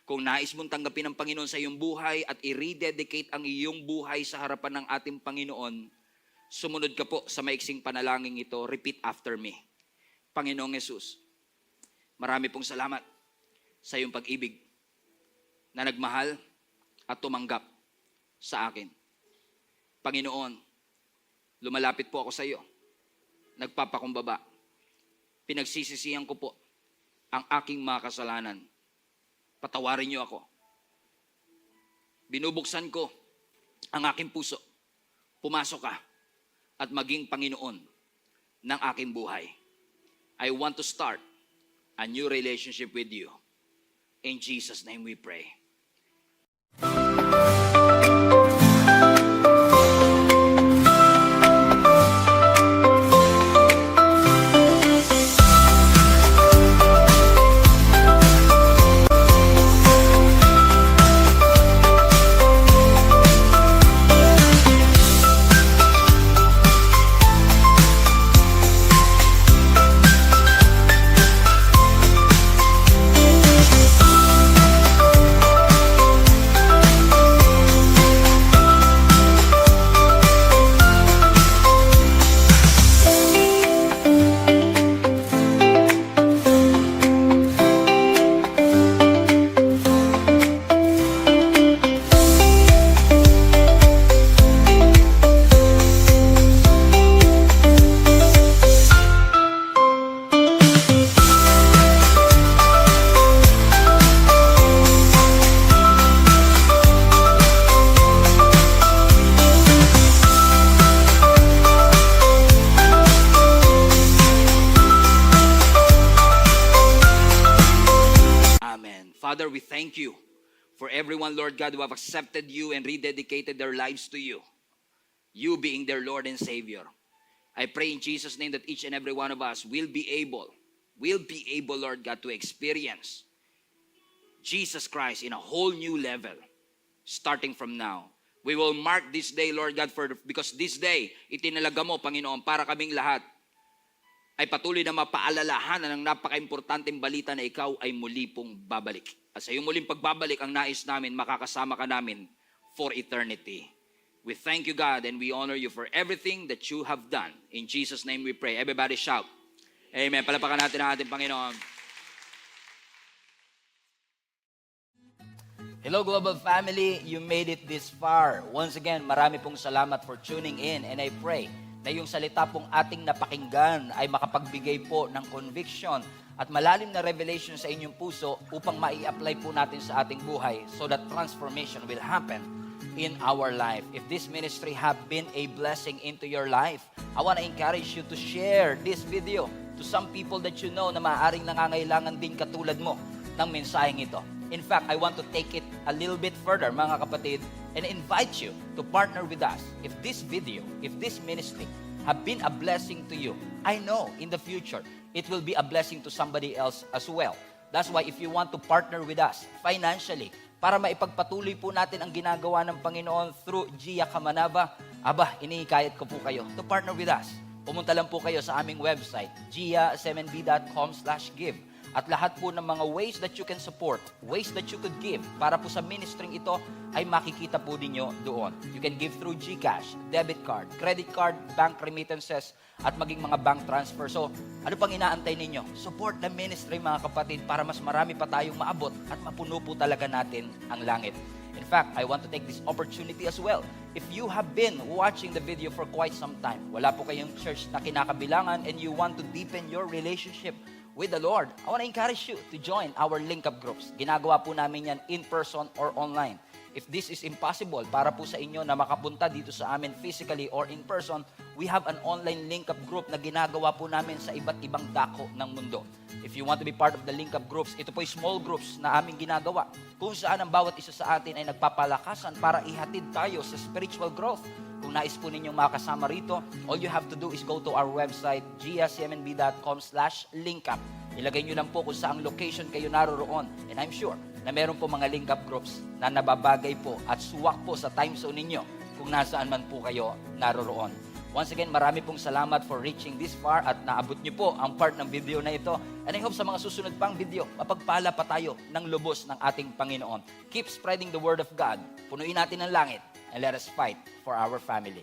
Kung nais mong tanggapin ang Panginoon sa iyong buhay at i-rededicate ang iyong buhay sa harapan ng ating Panginoon, sumunod ka po sa maiksing panalangin ito. Repeat after me. Panginoong Jesus, marami pong salamat sa iyong pag-ibig na nagmahal at tumanggap sa akin. Panginoon, lumalapit po ako sa iyo. Nagpapakumbaba. Pinagsisisihan ko po ang aking mga kasalanan. Patawarin niyo ako. Binubuksan ko ang aking puso. Pumasok ka at maging Panginoon ng aking buhay. I want to start a new relationship with you. In Jesus' name we pray. everyone, Lord God, who have accepted you and rededicated their lives to you. You being their Lord and Savior. I pray in Jesus' name that each and every one of us will be able, Lord God, to experience Jesus Christ in a whole new level, starting from now. We will mark this day, Lord God, because this day, itinalaga mo, Panginoon, para kaming lahat ay patuloy na mapaalalahanan ng napaka-importanteng balita na ikaw ay muli pong babalik. At sa iyong muling pagbabalik, ang nais namin, makakasama ka namin for eternity. We thank you, God, and we honor you for everything that you have done. In Jesus' name we pray. Everybody shout, Amen. Palapakan natin ang ating Panginoon. Hello, Global Family. You made it this far. Once again, marami pong salamat for tuning in, and I pray na yung salita pong ating napakinggan ay makapagbigay po ng conviction at malalim na revelation sa inyong puso upang mai-apply po natin sa ating buhay so that transformation will happen in our life. If this ministry have been a blessing into your life, I want to encourage you to share this video to some people that you know na maaaring nangangailangan din katulad mo ng mensaheng ito. In fact, I want to take it a little bit further, mga kapatid, and invite you to partner with us. If this video, if this ministry have been a blessing to you, I know in the future, it will be a blessing to somebody else as well. That's why if you want to partner with us financially, para maipagpatuloy po natin ang ginagawa ng Panginoon through Gia Kamanava, inihikayat ko po kayo to partner with us. Pumunta lang po kayo sa aming website, giasmnb.com/give. At lahat po ng mga ways that you can support, ways that you could give para po sa ministering ito ay makikita po ninyo doon. You can give through GCash, debit card, credit card, bank remittances, at maging mga bank transfer. So, ano pang inaantay ninyo? Support the ministry, mga kapatid, para mas marami pa tayong maabot at mapuno po talaga natin ang langit. In fact, I want to take this opportunity as well. If you have been watching the video for quite some time, wala po kayong church na kinakabilangan and you want to deepen your relationship with the Lord, I want to encourage you to join our link-up groups. Ginagawa po namin yan in person or online. If this is impossible para po sa inyo na makapunta dito sa amin physically or in person, we have an online link-up group na ginagawa po namin sa iba't ibang dako ng mundo. If you want to be part of the link-up groups, ito po ay small groups na aming ginagawa kung saan ang bawat isa sa atin ay nagpapalakasan para ihatid tayo sa spiritual growth. Kung nais po ninyong makasama rito, all you have to do is go to our website, giasmnb.com/linkup. Ilagay nyo lang po kung saang location kayo naroroon. And I'm sure na meron po mga link-up groups na nababagay po at suwak po sa time zone ninyo kung nasaan man po kayo naroroon. Once again, marami pong salamat for reaching this far at naabot nyo po ang part ng video na ito. And I hope sa mga susunod pang video, mapagpala pa tayo ng lubos ng ating Panginoon. Keep spreading the word of God. Punuin natin ang langit and let us fight for our family.